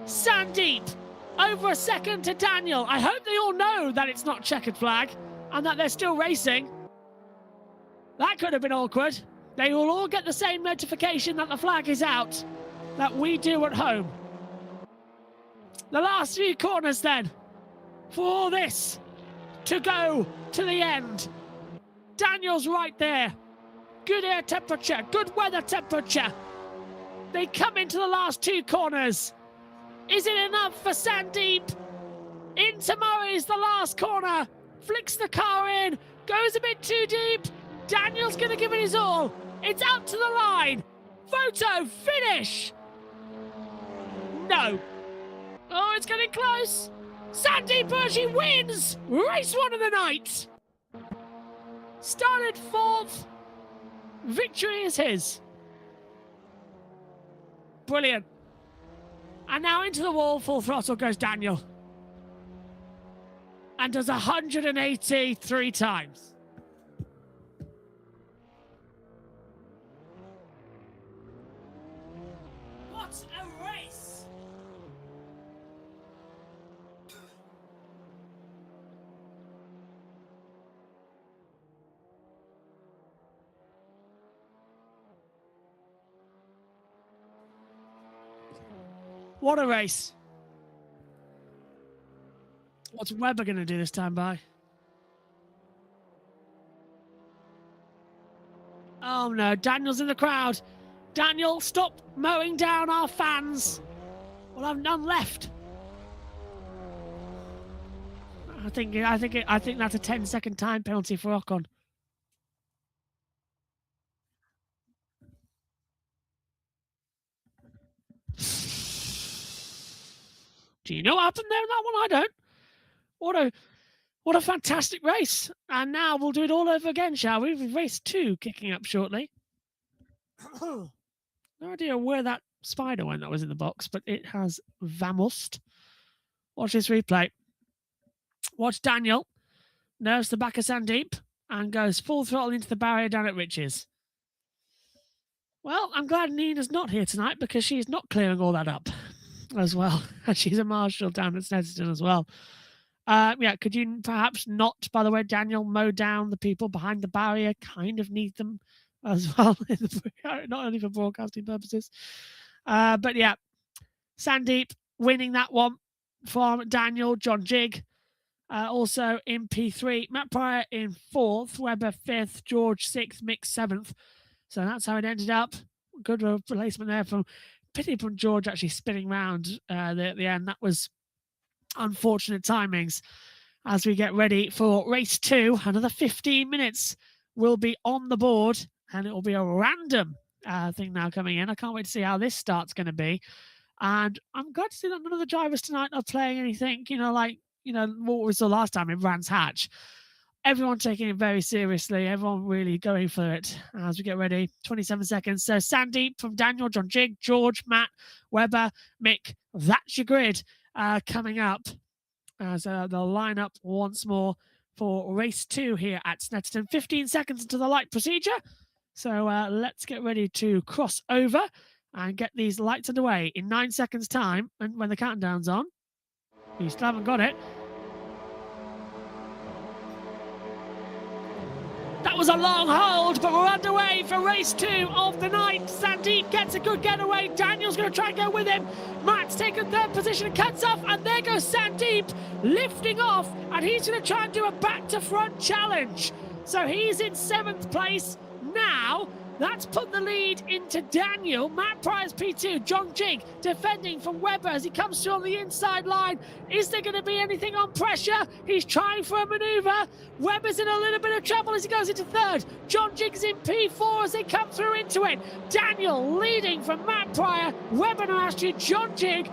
Sandeep, over a second to Daniel. I hope they all know that it's not checkered flag and that they're still racing. That could have been awkward. They will all get the same notification that the flag is out that we do at home. The last few corners then, for all this to go to the end. Daniel's right there. Good air temperature, good weather temperature. They come into the last 2 corners. Is it enough for Sandeep? Into Murray's the last corner. Flicks the car in, goes a bit too deep. Daniel's going to give it his all. It's out to the line. Photo finish. No. Oh, it's getting close. Sandeep Bergy wins race 1 of the night. Started 4th. Victory is his. Brilliant. And now into the wall, full throttle goes Daniel. And does 183 times. What a race! What a race. What's Webber going to do this time by? Oh no, Daniel's in the crowd. Daniel, stop mowing down our fans. We'll have none left. I think that's a 10-second time penalty for Ocon. Do you know what happened there in that one? I don't. What a fantastic race. And now we'll do it all over again, shall we? With race 2 kicking up shortly. No idea where that spider went that was in the box, but it has vamoosed. Watch this replay. Watch Daniel nerves the back of Sandeep and goes full throttle into the barrier down at Rich's. Well, I'm glad Nina's not here tonight because she's not clearing all that up as well. And she's a marshal down at Snetterton as well. Yeah, could you perhaps not, by the way, Daniel, mow down the people behind the barrier? Kind of need them as well, not only for broadcasting purposes. But yeah, Sandeep winning that one from Daniel, John Jigg. Also in P3, Matt Pryor in 4th, Webber 5th, George 6th, Mick 7th. So that's how it ended up. Good replacement there from pity from George actually spinning round at the end. That was unfortunate timings as we get ready for race 2. Another 15 minutes will be on the board and it will be a random thing now coming in. I can't wait to see how this start's going to be. And I'm glad to see that none of the drivers tonight are playing anything, like, what we saw last time in Brands Hatch. everyone taking it very seriously. Everyone really going for it as we get ready. 27 seconds. So Sandeep from Daniel, John Jig, George, Matt, Weber, Mick. That's your grid coming up as they'll line up once more for race 2 here at Snetterton. 15 seconds into the light procedure. So let's get ready to cross over and get these lights underway in 9 seconds time. And when the countdown's on, you still haven't got it. That was a long hold, but we're underway for race 2 of the night. Sandeep gets a good getaway. Daniel's going to try and go with him. Matt's taken 3rd position and cuts off, and there goes Sandeep lifting off, and he's going to try and do a back-to-front challenge. So he's in 7th place now. That's put the lead into Daniel. Matt Pryor's P2. John Jig defending from Webber as he comes through on the inside line. Is there going to be anything on pressure? He's trying for a manoeuvre. Webber's in a little bit of trouble as he goes into 3rd. John Jig's in P4 as they come through into it. Daniel leading from Matt Pryor. Webber and Astrid, John Jig,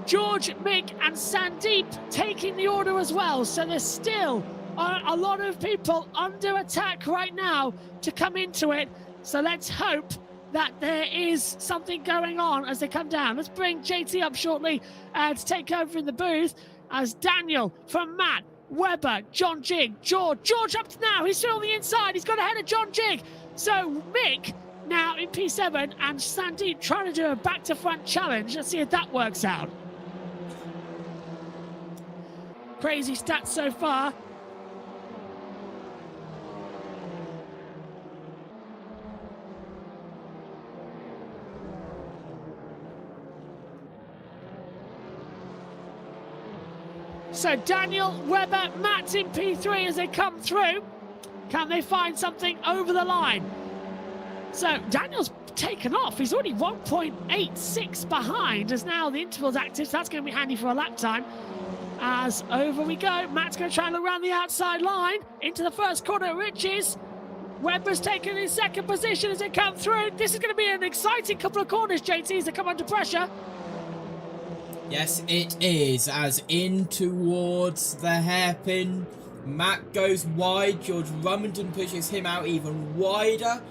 George, Mick and Sandeep taking the order as well. So there's still a lot of people under attack right now to come into it. So let's hope that there is something going on as they come down. Let's bring JT up shortly to take over in the booth as Daniel from Matt, Webber, John Jig, George up to now. He's still on the inside. He's got ahead of John Jig. So Mick now in P7 and Sandeep trying to do a back-to-front challenge. Let's see if that works out. Crazy stats so far. So Daniel, Webber, Matt's in P3 as they come through. Can they find something over the line? So Daniel's taken off. He's already 1.86 behind as now the interval's active. So that's going to be handy for a lap time. As over we go. Matt's going to try and look around the outside line. Into the first corner at Riches. Webber's taken in 2nd position as they come through. This is going to be an exciting couple of corners, JT, as they come under pressure. Yes, it is, as in towards the hairpin. Matt goes wide, George Rummington pushes him out even wider.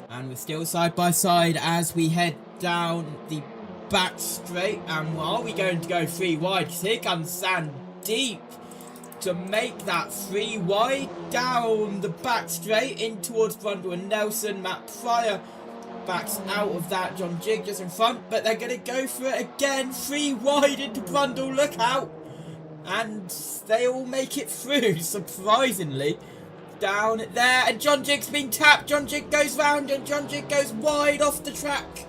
And we're still side by side as we head down the back straight. And are we going to go 3 wide? Here comes Sandeep to make that 3 wide down the back straight in towards Brundle and Nelson. Matt Pryor backs out of that. John Jig just in front, but they're going to go for it again. 3 wide into Brundle, look out. And they all make it through, surprisingly. Down there, and John Jig's been tapped. John Jig goes round, and John Jig goes wide off the track.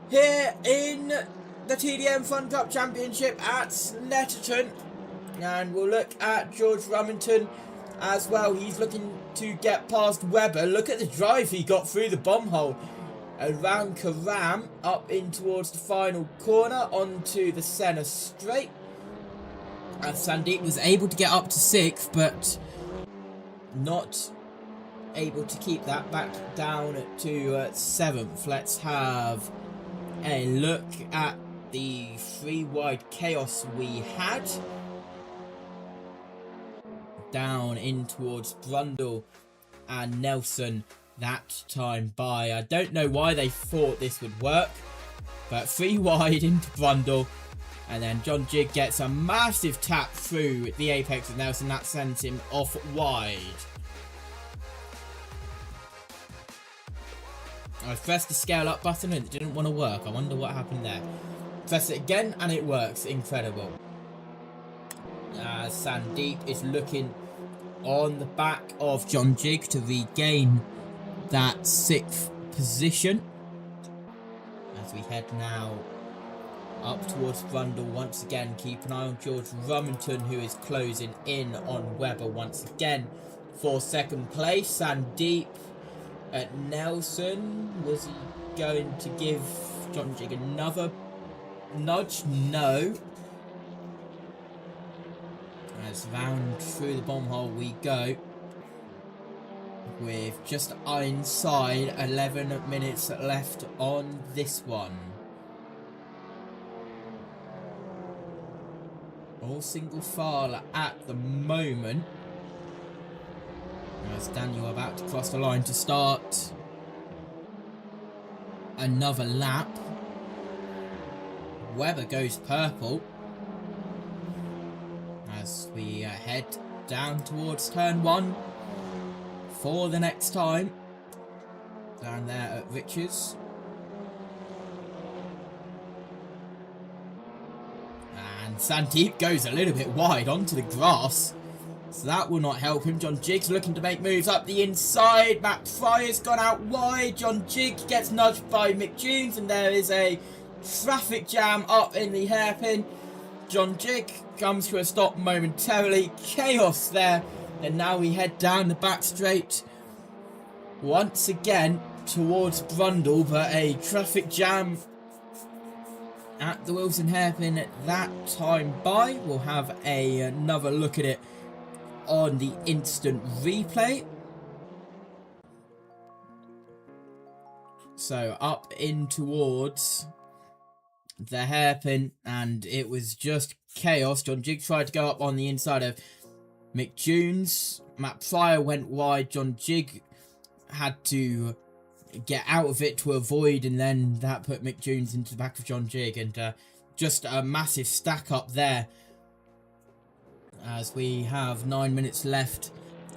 Here in the TDM FunCup Championship at Snetterton. And we'll look at George Rummington as well. He's looking to get past Webber. Look at the drive he got through the bomb hole. Around Karam, up in towards the final corner, onto the centre straight. And Sandeep was able to get up to 6th, but not able to keep that back down to 7th. Let's have a look at the 3 wide chaos we had. Down in towards Brundle and Nelson that time by. I don't know why they thought this would work, but 3 wide into Brundle, and then John Jig gets a massive tap through the apex of Nelson. That sends him off wide. I pressed the scale up button and it didn't want to work. I wonder what happened there. Press it again and it works. Incredible. Sandeep is looking on the back of John Jig to regain that 6th position. As we head now up towards Brundle once again. Keep an eye on George Rummington, who is closing in on Webber once again for 2nd place. Sandeep at Nelson. Was he going to give John Jig another nudge? No. As round through the bomb hole we go, with just inside 11 minutes left on this one. All single file at the moment. As Daniel about to cross the line to start another lap. Webber goes purple as we head down towards turn 1 for the next time. Down there at Richards. And Sandeep goes a little bit wide onto the grass. So that will not help him. John Jiggs looking to make moves up the inside. Matt Fryer's gone out wide. John Jiggs gets nudged by Mick Jones. And there is a traffic jam up in the hairpin. John Jiggs comes to a stop momentarily. Chaos there. And now we head down the back straight. Once again towards Brundle. But a traffic jam at the Wilson hairpin at that time by. We'll have another look at it on the instant replay. So up in towards the hairpin, and it was just chaos. John Jiggs tried to go up on the inside of Mick Jones. Matt Pryor went wide. John Jiggs had to get out of it to avoid, and then that put Mick Jones into the back of John Jiggs, and just a massive stack up there as we have 9 minutes left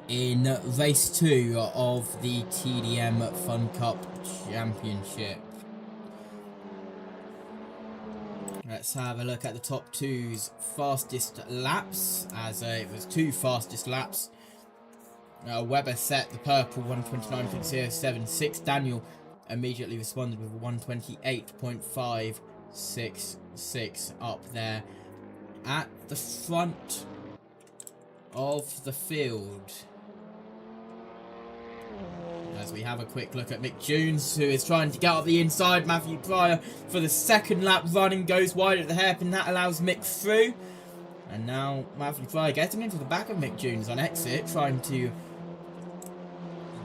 in race 2 of the TDM FunCup Championship. Let's have a look at the top 2's fastest laps, as it was 2 fastest laps. Webber set the purple 129.076. Daniel immediately responded with 128.566 up there at the front of the field. As we have a quick look at Mick Jones, who is trying to get up the inside. Matthew Pryor for the second lap running goes wide at the hairpin. That allows Mick through. And now Matthew Pryor getting into the back of Mick Jones on exit, trying to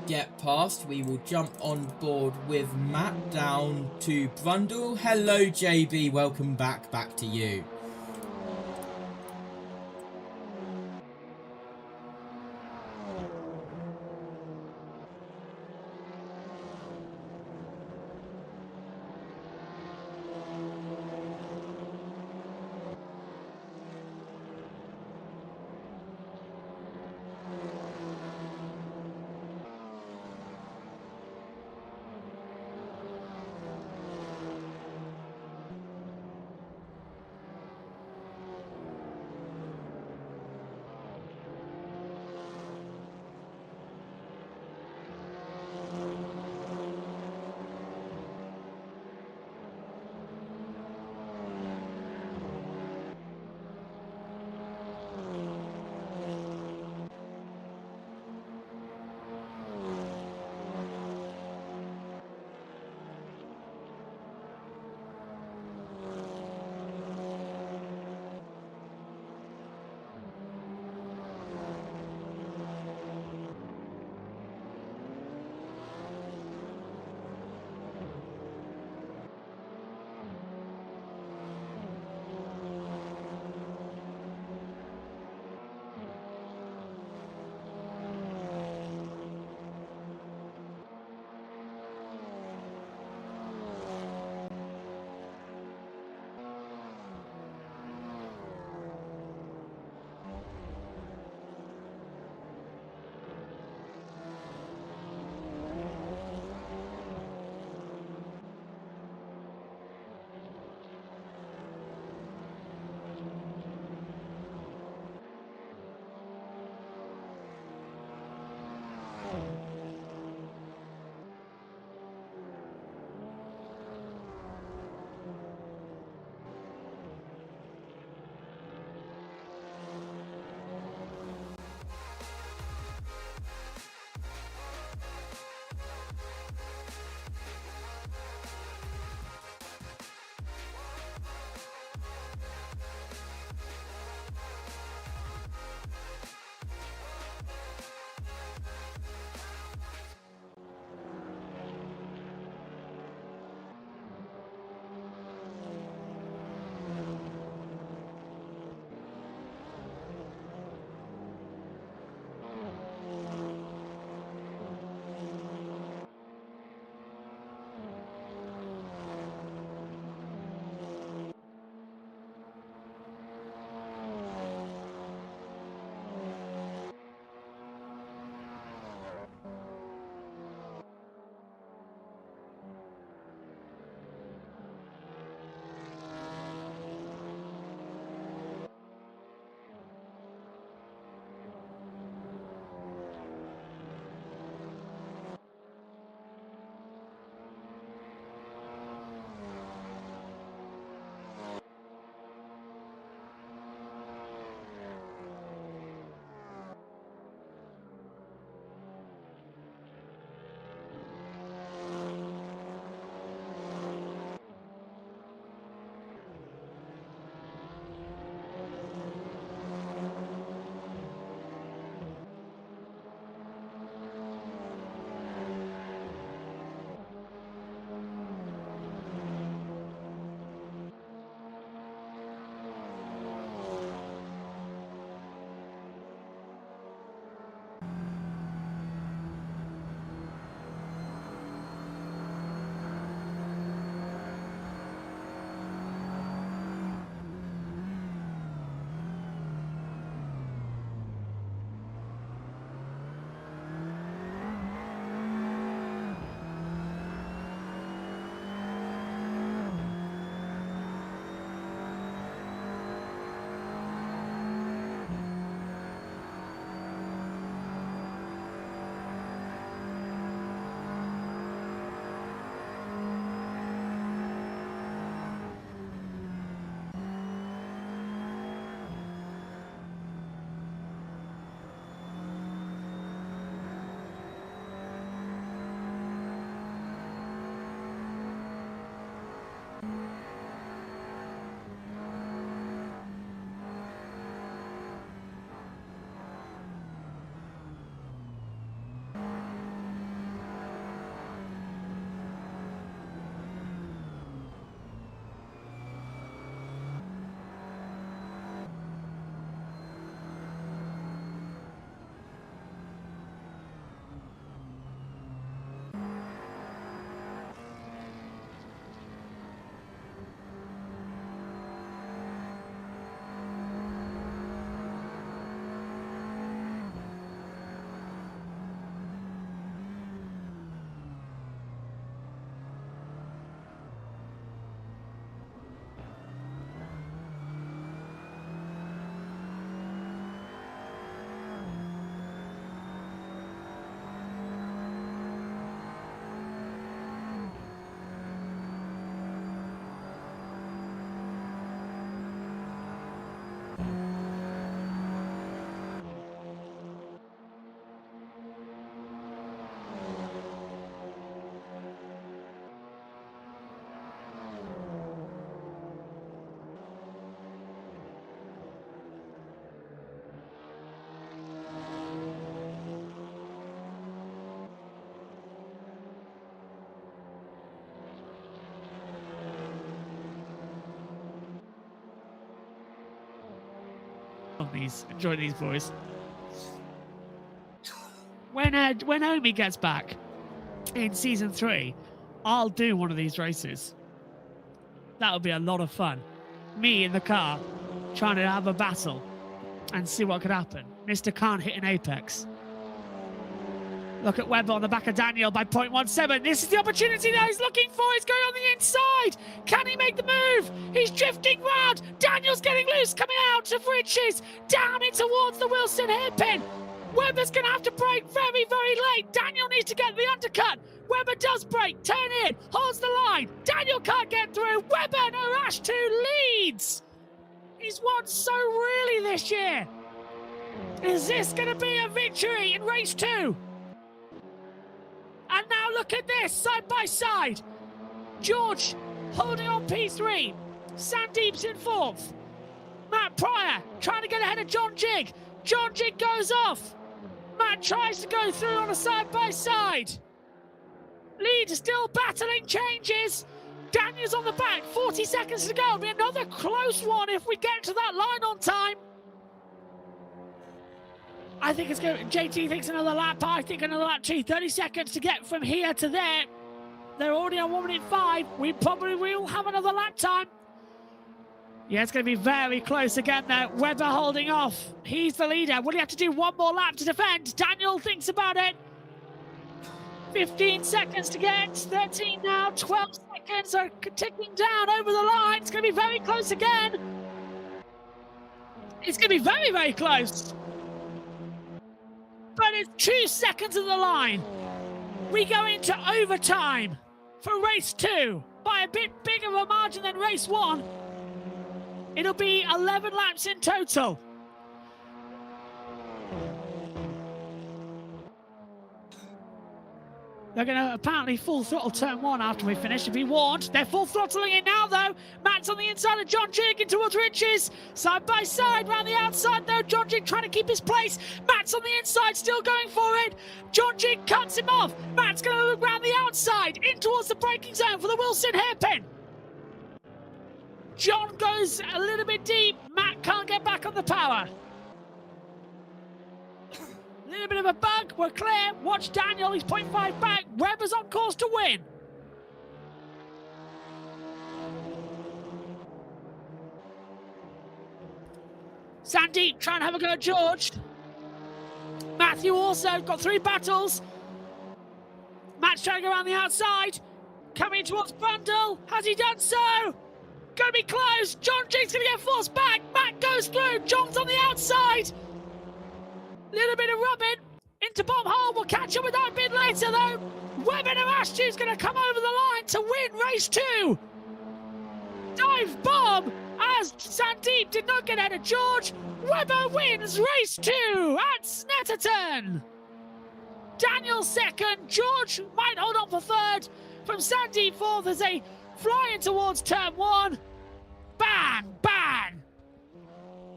get past. We will jump on board with Matt down to Brundle. Hello JB, welcome back to you. Enjoy these boys. When Omi gets back in season 3, I'll do one of these races. That'll be a lot of fun. Me in the car trying to have a battle and see what could happen. Mr. can't hit an apex. Look at Webber on the back of Daniel by 0.17. This is the opportunity that he's looking for. He's going on the inside. Can he make the move? He's drifting round. Daniel's getting loose, coming out of Riches. Down in towards the Wilson hairpin. Webber's going to have to brake very, very late. Daniel needs to get the undercut. Webber does brake. Turn in. Holds the line. Daniel can't get through. Webber and Arash 2 leads. He's won so really this year. Is this going to be a victory in race 2? And now look at this, side by side. George holding on P3. Sandeep's in 4th. Matt Pryor trying to get ahead of John Jig. John Jig goes off. Matt tries to go through on a side by side. Lead still battling changes. Daniel's on the back, 40 seconds to go. It'll be another close one if we get to that line on time. I think it's going. JT thinks another lap. I think another lap too. 30 seconds to get from here to there. They're already on 1 minute 5. We probably will have another lap time. Yeah, it's going to be very close again there. Webber holding off. He's the leader. Will he have to do one more lap to defend? Daniel thinks about it. 15 seconds to get. 13 now. 12 seconds are ticking down over the line. It's going to be very close again. It's going to be very, very close. But it's 2 seconds of the line. We go into overtime for race 2 by a bit bigger of a margin than race 1. It'll be 11 laps in total. They're going to apparently full throttle turn 1 after we finish, to be warned. They're full throttling it now, though. Matt's on the inside of John Jig in towards Riches. Side by side, round the outside, though. John Jig trying to keep his place. Matt's on the inside, still going for it. John Jig cuts him off. Matt's going to look round the outside, in towards the braking zone for the Wilson hairpin. John goes a little bit deep. Matt can't get back on the power. A little bit of a bug. We're clear. Watch Daniel. He's 0.5 back. Webber's on course to win. Sandeep trying to have a go at George. Matthew also got 3 battles. Matt's trying to go around the outside. Coming towards Bundle. Has he done so? Going to be close. John Jig's going to get forced back. Matt goes through. John's on the outside. Little bit of rubbing into bomb hole. We'll catch up with that a bit later, though. Webber and Ashton's going to come over the line to win race 2. Dive bomb as Sandeep did not get ahead of George. Webber wins race 2 at Snetterton. Daniel 2nd. George might hold on for 3rd. From Sandeep 4th as they fly in towards turn 1. Bang, bang.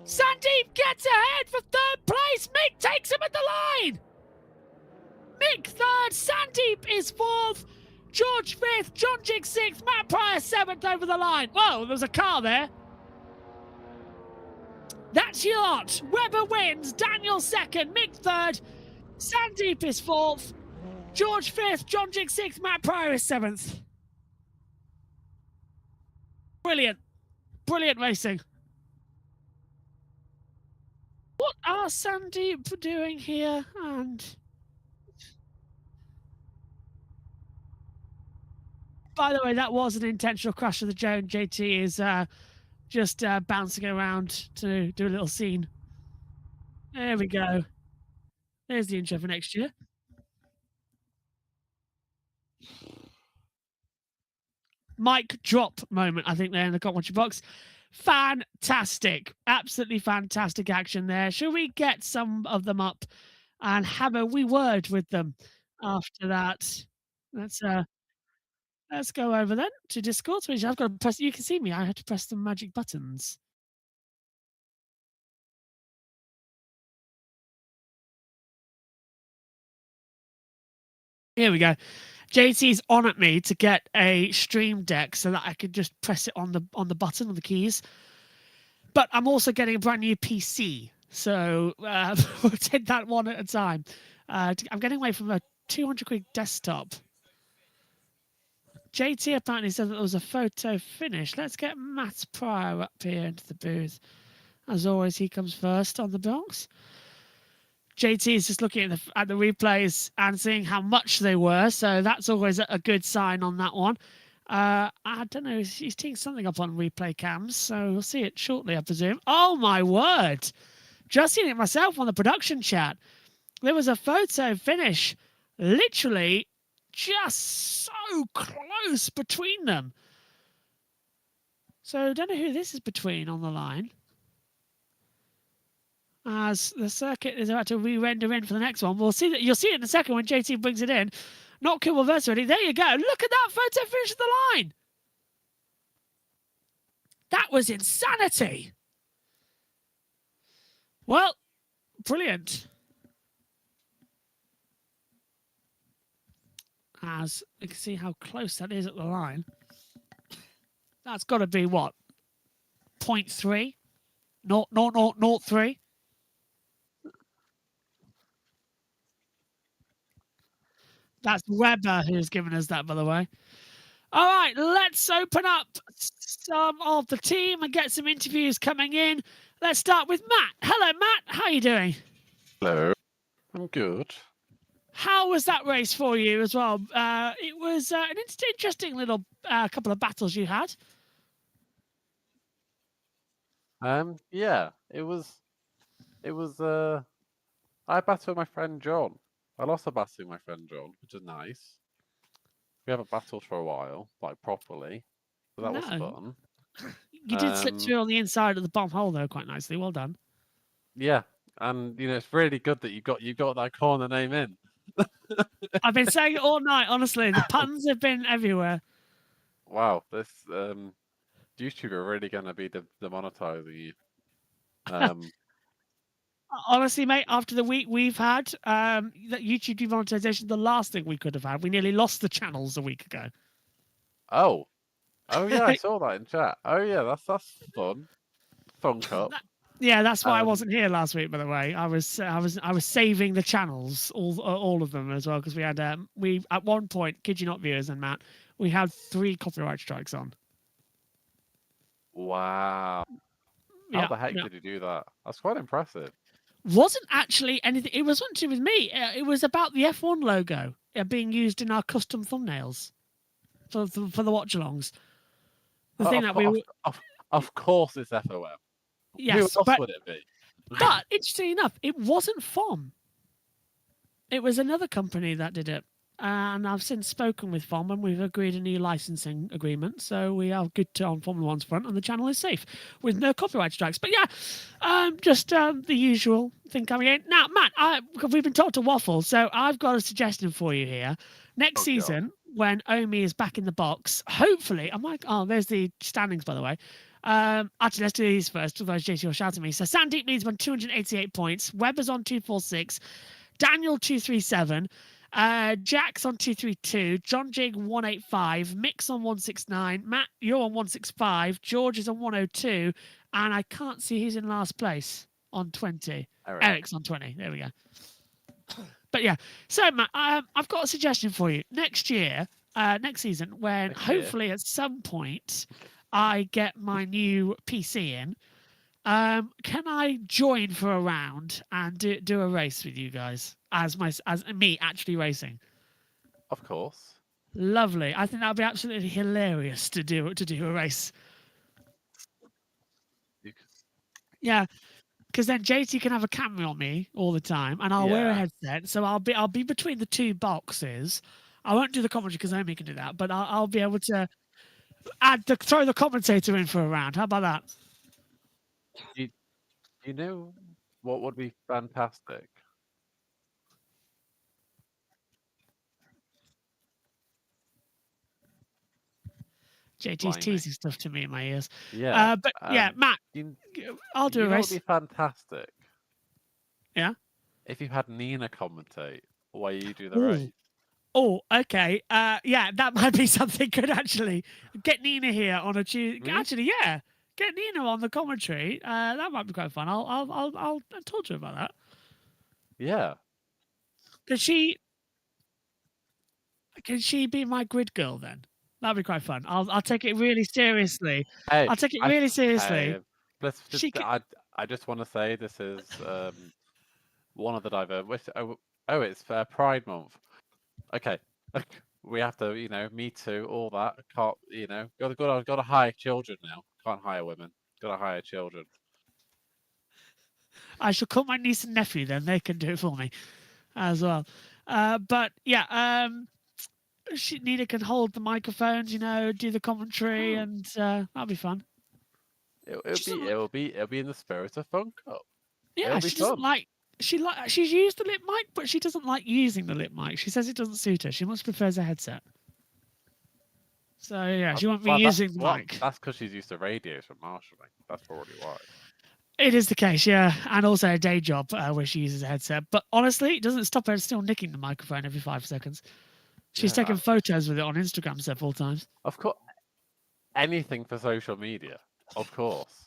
Sandeep gets ahead for 3rd place. Mick takes him at the line. Mick 3rd. Sandeep is 4th. George 5th. John Jig 6th. Matt Pryor 7th over the line. Whoa, there's a car there. That's your lot. Webber wins. Daniel 2nd. Mick 3rd. Sandeep is 4th. George 5th. John Jig 6th. Matt Pryor is 7th. Brilliant. Brilliant racing. What are Sandeep doing here? And by the way, that was an intentional crash of the Joan. JT is just bouncing around to do a little scene. There we go. There's the intro for next year. Mic drop moment, I think, there in the commentary box. Fantastic. Absolutely fantastic action there. Shall we get some of them up and have a wee word with them after that? Let's go over then to Discord, which I've got to press. You can see me. I had to press the magic buttons. Here we go. JT's on at me to get a stream deck so that I could just press it on the button on the keys. But I'm also getting a brand new PC, so we'll take that one at a time. I'm getting away from a 200 quid desktop. JT apparently said that there was a photo finish. Let's get Matt Pryor up here into the booth. As always, he comes first on the box. JT is just looking at the replays and seeing how much they were, so that's always a good sign on that one. I don't know, he's teeing something up on replay cams, so we'll see it shortly, I presume. Oh my word! Just seen it myself on the production chat. There was a photo finish, literally just so close between them. So I don't know who this is between on the line, as the circuit is about to re-render in for the next one. We'll see that. You'll see it in a second when JT brings it in. Not cool reverse ready. There you go. Look at that photo finish of the line. That was insanity. Well, brilliant. As you can see how close that is at the line. That's got to be what? 0.3? 0.003? That's Weber who's given us that, by the way. All right, let's open up some of the team and get some interviews coming in. Let's start with Matt. Hello, Matt. How are you doing? Hello. I'm good. How was that race for you as well? It was an interesting little couple of battles you had. Yeah, it was. I battled my friend John. I lost a battle with my friend John, which is nice. We haven't battled for a while, like properly, but that was fun. You did slip through on the inside of the bomb hole though, quite nicely. Well done. Yeah, and it's really good that you got that corner name in. I've been saying it all night. Honestly, the puns have been everywhere. Wow, this YouTube are really gonna be demonetizing you. Honestly, mate, after the week we've had, that YouTube demonetization, the last thing we could have had. We nearly lost the channels a week ago. Oh yeah, I saw that in chat. Oh yeah, that's fun. FunCup. Yeah, that's why I wasn't here last week. By the way, I was saving the channels, all of them as well, because we had at one point, kid you not, viewers and Matt, we had 3 copyright strikes on. Wow. How the heck did you do that? That's quite impressive. Wasn't actually anything. It wasn't to do with me. It was about the F1 logo being used in our custom thumbnails for the watch-alongs. The thing that of course it's FOM. Yes, who else would it be? But interesting enough, it wasn't FOM. It was another company that did it. And I've since spoken with FOM and we've agreed a new licensing agreement. So we are good on Formula 1's front and the channel is safe with no copyright strikes. But yeah, just the usual thing coming in. Now, Matt, we've been taught to waffle, so I've got a suggestion for you here. Next season, when Omi is back in the box, hopefully, there's the standings, by the way. Actually, let's do these first, otherwise JT will shout at me. So Sandeep leads on 288 points. Weber's on 246. Daniel 237. Jack's on 232, John Jig 185, Mick's on 169, Matt, you're on 165, George is on 102, and I can't see who's in last place on 20. Eric's on 20. There we go. But yeah, so Matt, I've got a suggestion for you. Next year, next season, when hopefully at some point I get my new PC in, can I join for a round and do a race with you guys as me actually racing? Of course. Lovely. I think that would be absolutely hilarious to do a race. Yeah, because then JT can have a camera on me all the time, and I'll wear a headset, so I'll be between the 2 boxes. I won't do the commentary because Omi can do that, but I'll be able to throw the commentator in for a round. How about that? You know what would be fantastic? JT's teasing stuff to me in my ears. Yeah. But yeah, Matt, I'll do a race. It would be fantastic. Yeah? If you had Nina commentate while you do the race. Oh, okay. Yeah, that might be something good, actually. Get Nina here on a Tuesday. Actually, yeah. get Nina on the commentary. That might be quite fun. I'll talk to her about that. Yeah. Can she be my grid girl then? That'd be quite fun. I'll take it really seriously. Hey, I'll take it really seriously. Hey, I just want to say this is one of the diverse. Oh, it's Pride Month. Okay, we have to, Me Too, all that. Can't, got to hire children now. Can't hire women. Got to hire children. I shall call my niece and nephew then. They can do it for me as well. But yeah, Nina can hold the microphones, do the commentary, and that'll be fun. It'll be in the spirit of FunCup. Yeah, she doesn't like. She's used the lip mic, but she doesn't like using the lip mic. She says it doesn't suit her. She much prefers a headset. So yeah, she won't be using the mic. That's because she's used to radios from marshalling. That's probably why. It is the case, yeah, and also a day job where she uses a headset. But honestly, it doesn't stop her still nicking the microphone every 5 seconds. She's taken photos with it on Instagram several times. Of course, anything for social media. Of course.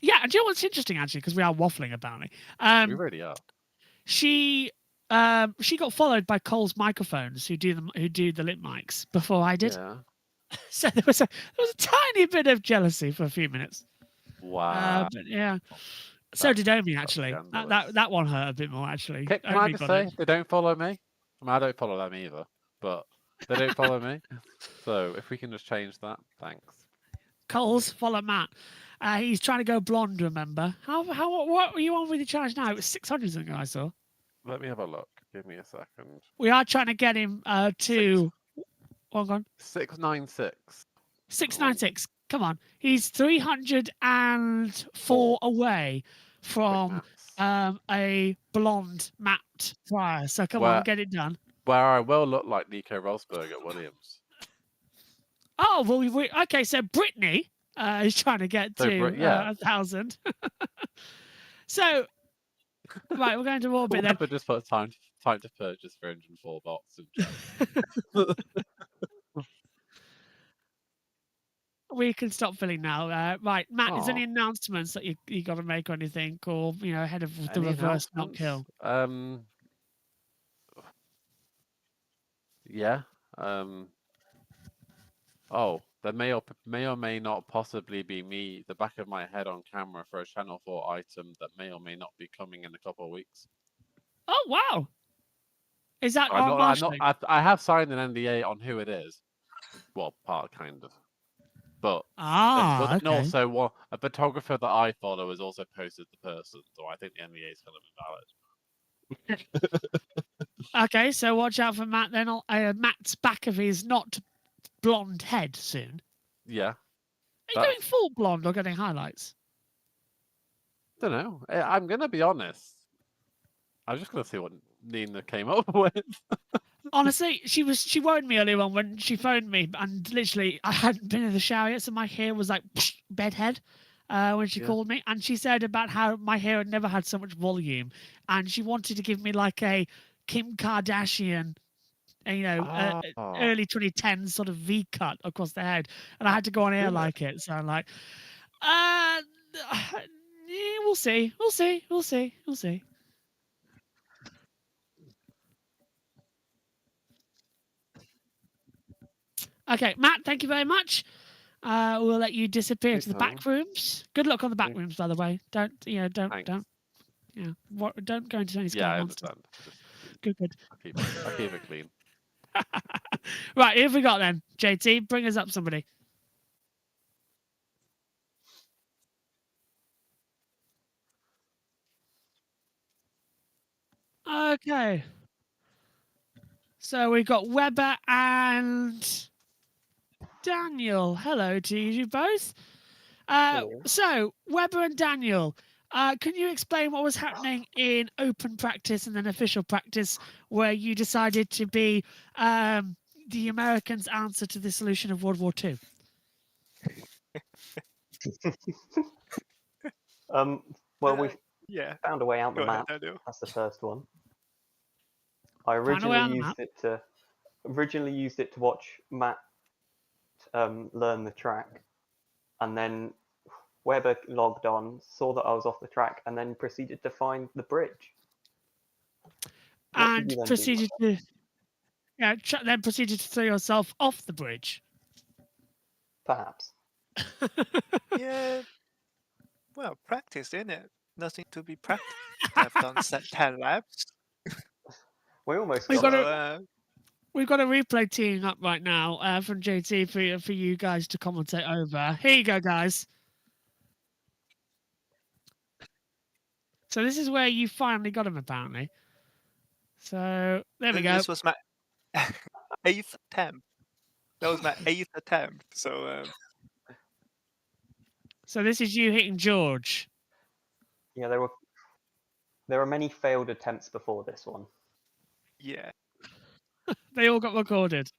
Yeah, and do you know what's interesting actually? Because we are waffling about it. We really are. She got followed by Cole's microphones, who do the lip mics before I did. Yeah. So there was a tiny bit of jealousy for a few minutes. Wow. But yeah. So did Omi actually. That one hurt a bit more actually. Can I just say they don't follow me? I mean, I don't follow them either, but they don't follow me. So if we can just change that, thanks. Coles, follow Matt. He's trying to go blonde. Remember what were you on with your challenge now? It was 600 something I saw. Let me have a look. Give me a second. We are trying to get him to. Hold on. 696. 696. Come on. He's 304 away from a blonde Matt Pryor. So come on, get it done. Where I will look like Nico Rosberg at Williams. Oh, well, okay. So Brittany is trying to get to 1,000. So, right, we're going to orbit then. But just put time to purchase 304 bots. We can stop filling now. Right, Matt, is there any announcements that you got to make or anything, or ahead of the reverse knock kill? Yeah. There may or may not possibly be me, the back of my head on camera for a Channel 4 item that may or may not be coming in a couple of weeks. Oh wow! Is that I have signed an NDA on who it is. Well, kind of. But okay. Also, a photographer that I follow has also posted the person, so I think the NDA is kind of invalid. Okay, so watch out for Matt then. Matt's back of his not blonde head soon. Yeah. Are you going full blonde or getting highlights? Don't know. I'm gonna be honest. I'm just gonna see what Nina came up with. Honestly, she worried me earlier on when she phoned me, and literally I hadn't been in the shower yet, so my hair was like bedhead when she called me, and she said about how my hair had never had so much volume, and she wanted to give me like a Kim Kardashian, early 2010s sort of V cut across the head, and I had to go on air like it. So I'm like, we'll see. Okay, Matt, thank you very much. We'll let you disappear to the back rooms. Good luck on the back rooms, by the way. Don't go into any scary monsters. Good. I'll keep it clean. Right, here we got then. JT, bring us up somebody. Okay. So we've got Weber and Daniel. Hello to you both. So, Weber and Daniel, can you explain what was happening in open practice and then official practice where you decided to be the Americans' answer to the solution of World War II? Well, we found a way out the map. That's the first one. I originally used it to watch Matt learn the track, and then Webber logged on, saw that I was off the track, and then proceeded to find the bridge. And proceeded to, then proceeded to throw yourself off the bridge. Perhaps. Yeah. Well, practice, isn't it? Nothing to be practiced. I've done 10 laps. We almost We've got got We've got a replay teeing up right now from JT for you guys to commentate over. Here you go, guys. So this is where you finally got him, apparently. So there we go. This was my 8th attempt. That was my 8th attempt. So this is you hitting George. Yeah, there were many failed attempts before this one. Yeah. They all got recorded.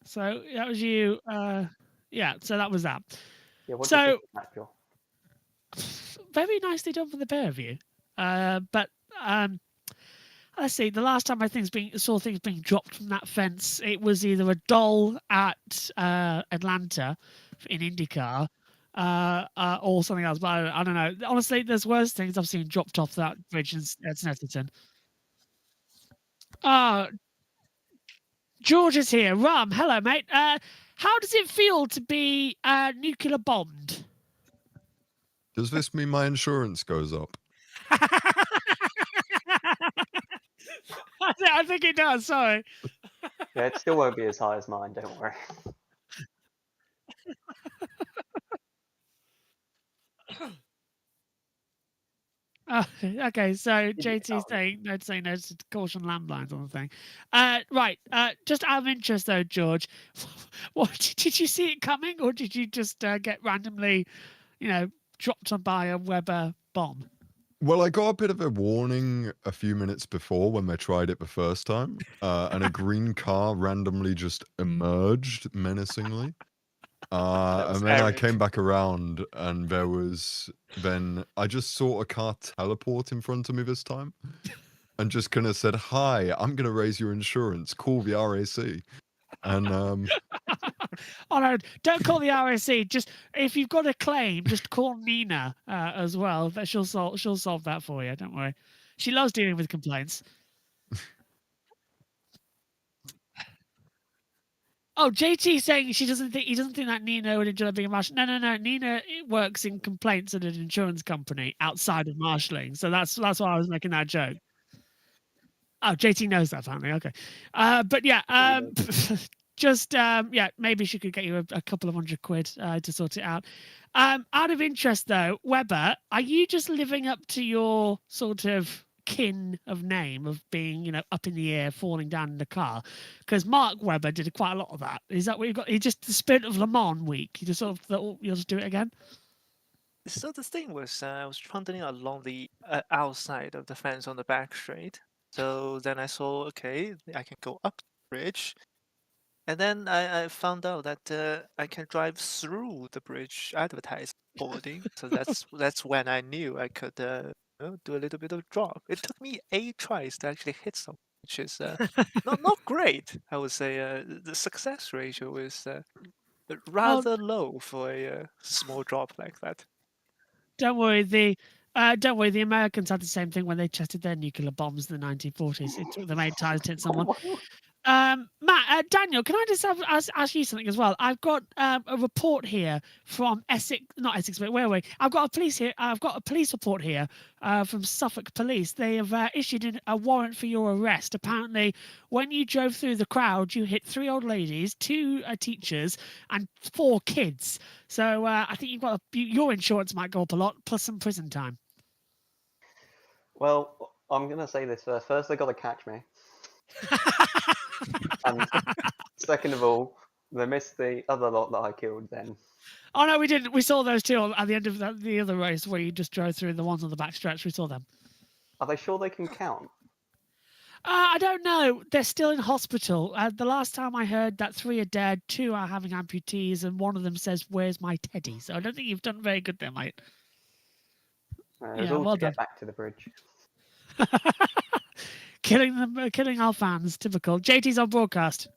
So that was you. Yeah, so that was that. Yeah, what do you think of that, Joel? Very nicely done for the pair of you. But let's see. The last time I saw things being dropped from that fence, it was either a doll at Atlanta in IndyCar or something else. But I don't know. Honestly, there's worse things I've seen dropped off that bridge at Snetterton. George is here. Rum, hello, mate. How does it feel to be nuclear bombed? Does this mean my insurance goes up? I think it does, sorry. Yeah, it still won't be as high as mine, don't worry. Okay, so JT's saying no to caution landlines on the thing. Right, just out of interest though, George, what did you see it coming, or did you just get randomly, dropped on by a Webber bomb? Well, I got a bit of a warning a few minutes before when they tried it the first time, and a green car randomly just emerged menacingly. And then I came back around, and I just saw a car teleport in front of me this time, and just kind of said, "Hi, I'm going to raise your insurance. Call the RAC." And oh no, don't call the RAC. Just if you've got a claim, just call Nina as well. She'll solve that for you. Don't worry. She loves dealing with complaints. Oh, JT saying he doesn't think that Nina would enjoy being a marshal. No. Nina works in complaints at an insurance company outside of marshalling. So that's why I was making that joke. Oh, JT knows that apparently. Okay, but yeah, maybe she could get you a couple of £100 to sort it out. Out of interest though, Webber, are you just living up to your sort of kin of name of being, up in the air, falling down in the car? Because Mark Webber did quite a lot of that. Is that what you've got? He just the spirit of Le Mans week. You just sort of thought you'll just do it again. So the thing was, I was trundling along the outside of the fence on the back straight. So then I saw, okay, I can go up the bridge. And then I found out that I can drive through the bridge advertising boarding. So that's when I knew I could do a little bit of drop. It took me 8 tries to actually hit something, which is not great. I would say the success ratio is rather low for a small drop like that. Don't worry, the Americans had the same thing when they tested their nuclear bombs in the 1940s. It took them 8 times to hit someone. Matt, Daniel, can I just ask you something as well? I've got a report here from Essex, not Essex, but where are we? I've got a police report here from Suffolk Police. They have issued a warrant for your arrest. Apparently, when you drove through the crowd, you hit 3 old ladies, 2 teachers, and 4 kids. So I think your insurance might go up a lot, plus some prison time. Well, I'm going to say this first. First, they got to catch me. And second of all, they missed the other lot that I killed then. Oh, no, we didn't. We saw those 2 at the end of the other race where you just drove through the ones on the back stretch. We saw them. Are they sure they can count? I don't know. They're still in hospital. The last time I heard that 3 are dead, 2 are having amputees, and one of them says, "Where's my teddy?" So I don't think you've done very good there, mate. It was all to get back to the bridge. Killing our fans. Typical. JT's on broadcast.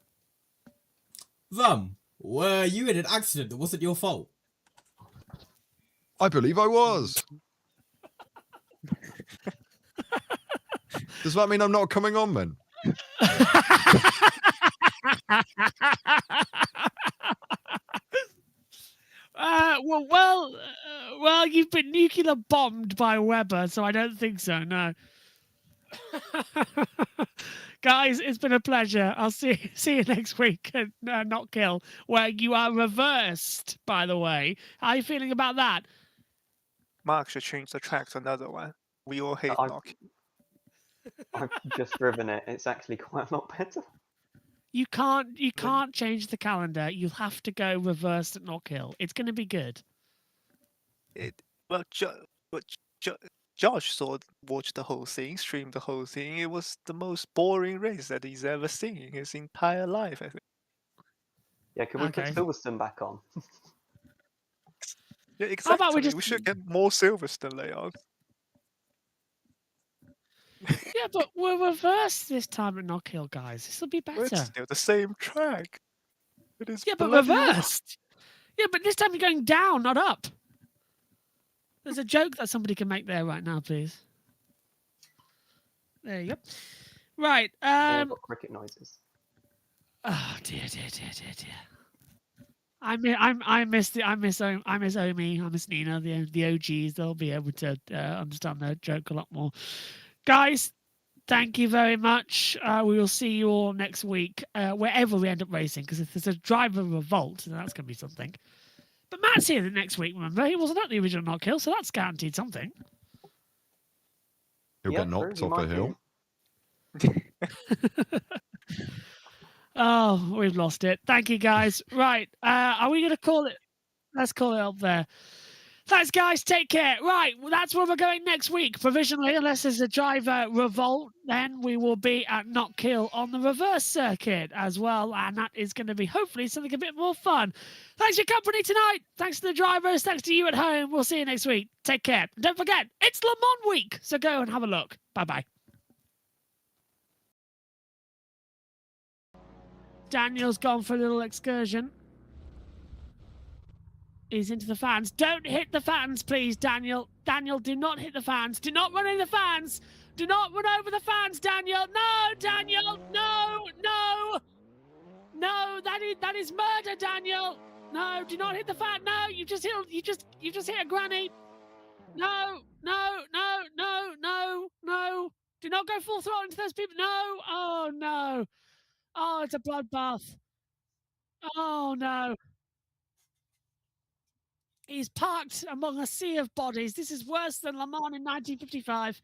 Were you in an accident that wasn't your fault? I believe I was. Does that mean I'm not coming on then? Well, you've been nuclear bombed by Weber, so I don't think so. No. Guys, it's been a pleasure. I'll see you next week at Not Kill, where you are reversed, by the way. How are you feeling about that? Mark should change the track to another one. We all hate Knock. I've just driven it. It's actually quite a lot better. You can't change the calendar. You'll have to go reversed at Not Kill. It's going to be good. Josh watched the whole thing, streamed the whole thing. It was the most boring race that he's ever seen in his entire life, I think. Yeah, can we put Silverstone back on? Yeah, exactly. How about we should get more Silverstone layouts. Yeah, but we're reversed this time at Not Kill, guys. This will be better. It's still the same track. It is but reversed. Yeah, but this time you're going down, not up. There's a joke that somebody can make there right now, please. There you go. Right. Got cricket noises. Oh dear. I miss Omi, I miss Nina, the OGs. They'll be able to understand the joke a lot more. Guys, thank you very much. We will see you all next week, wherever we end up racing, because if there's a driver revolt, then that's going to be something. But Matt's here the next week, remember? He wasn't at the original Not Kill, so that's guaranteed something. He'll get knocked off a hill. Oh, we've lost it. Thank you, guys. Right. Are we going to call it? Let's call it up there. Thanks, guys. Take care. Right. Well, that's where we're going next week. Provisionally, unless there's a driver revolt, then we will be at Not Kill on the reverse circuit as well. And that is going to be hopefully something a bit more fun. Thanks for your company tonight. Thanks to the drivers. Thanks to you at home. We'll see you next week. Take care. And don't forget, it's Le Mans week. So go and have a look. Bye-bye. Daniel's gone for a little excursion. He's into the fans. Don't hit the fans, please, Daniel. Daniel, do not hit the fans. Do not run into the fans. Do not run over the fans, Daniel. No, Daniel. No. No, that is murder, Daniel. No, do not hit the fan. No, you just hit a granny. No. Do not go full throttle into those people. No. Oh no. Oh, it's a bloodbath. Oh no. He's parked among a sea of bodies. This is worse than Le Mans in 1955.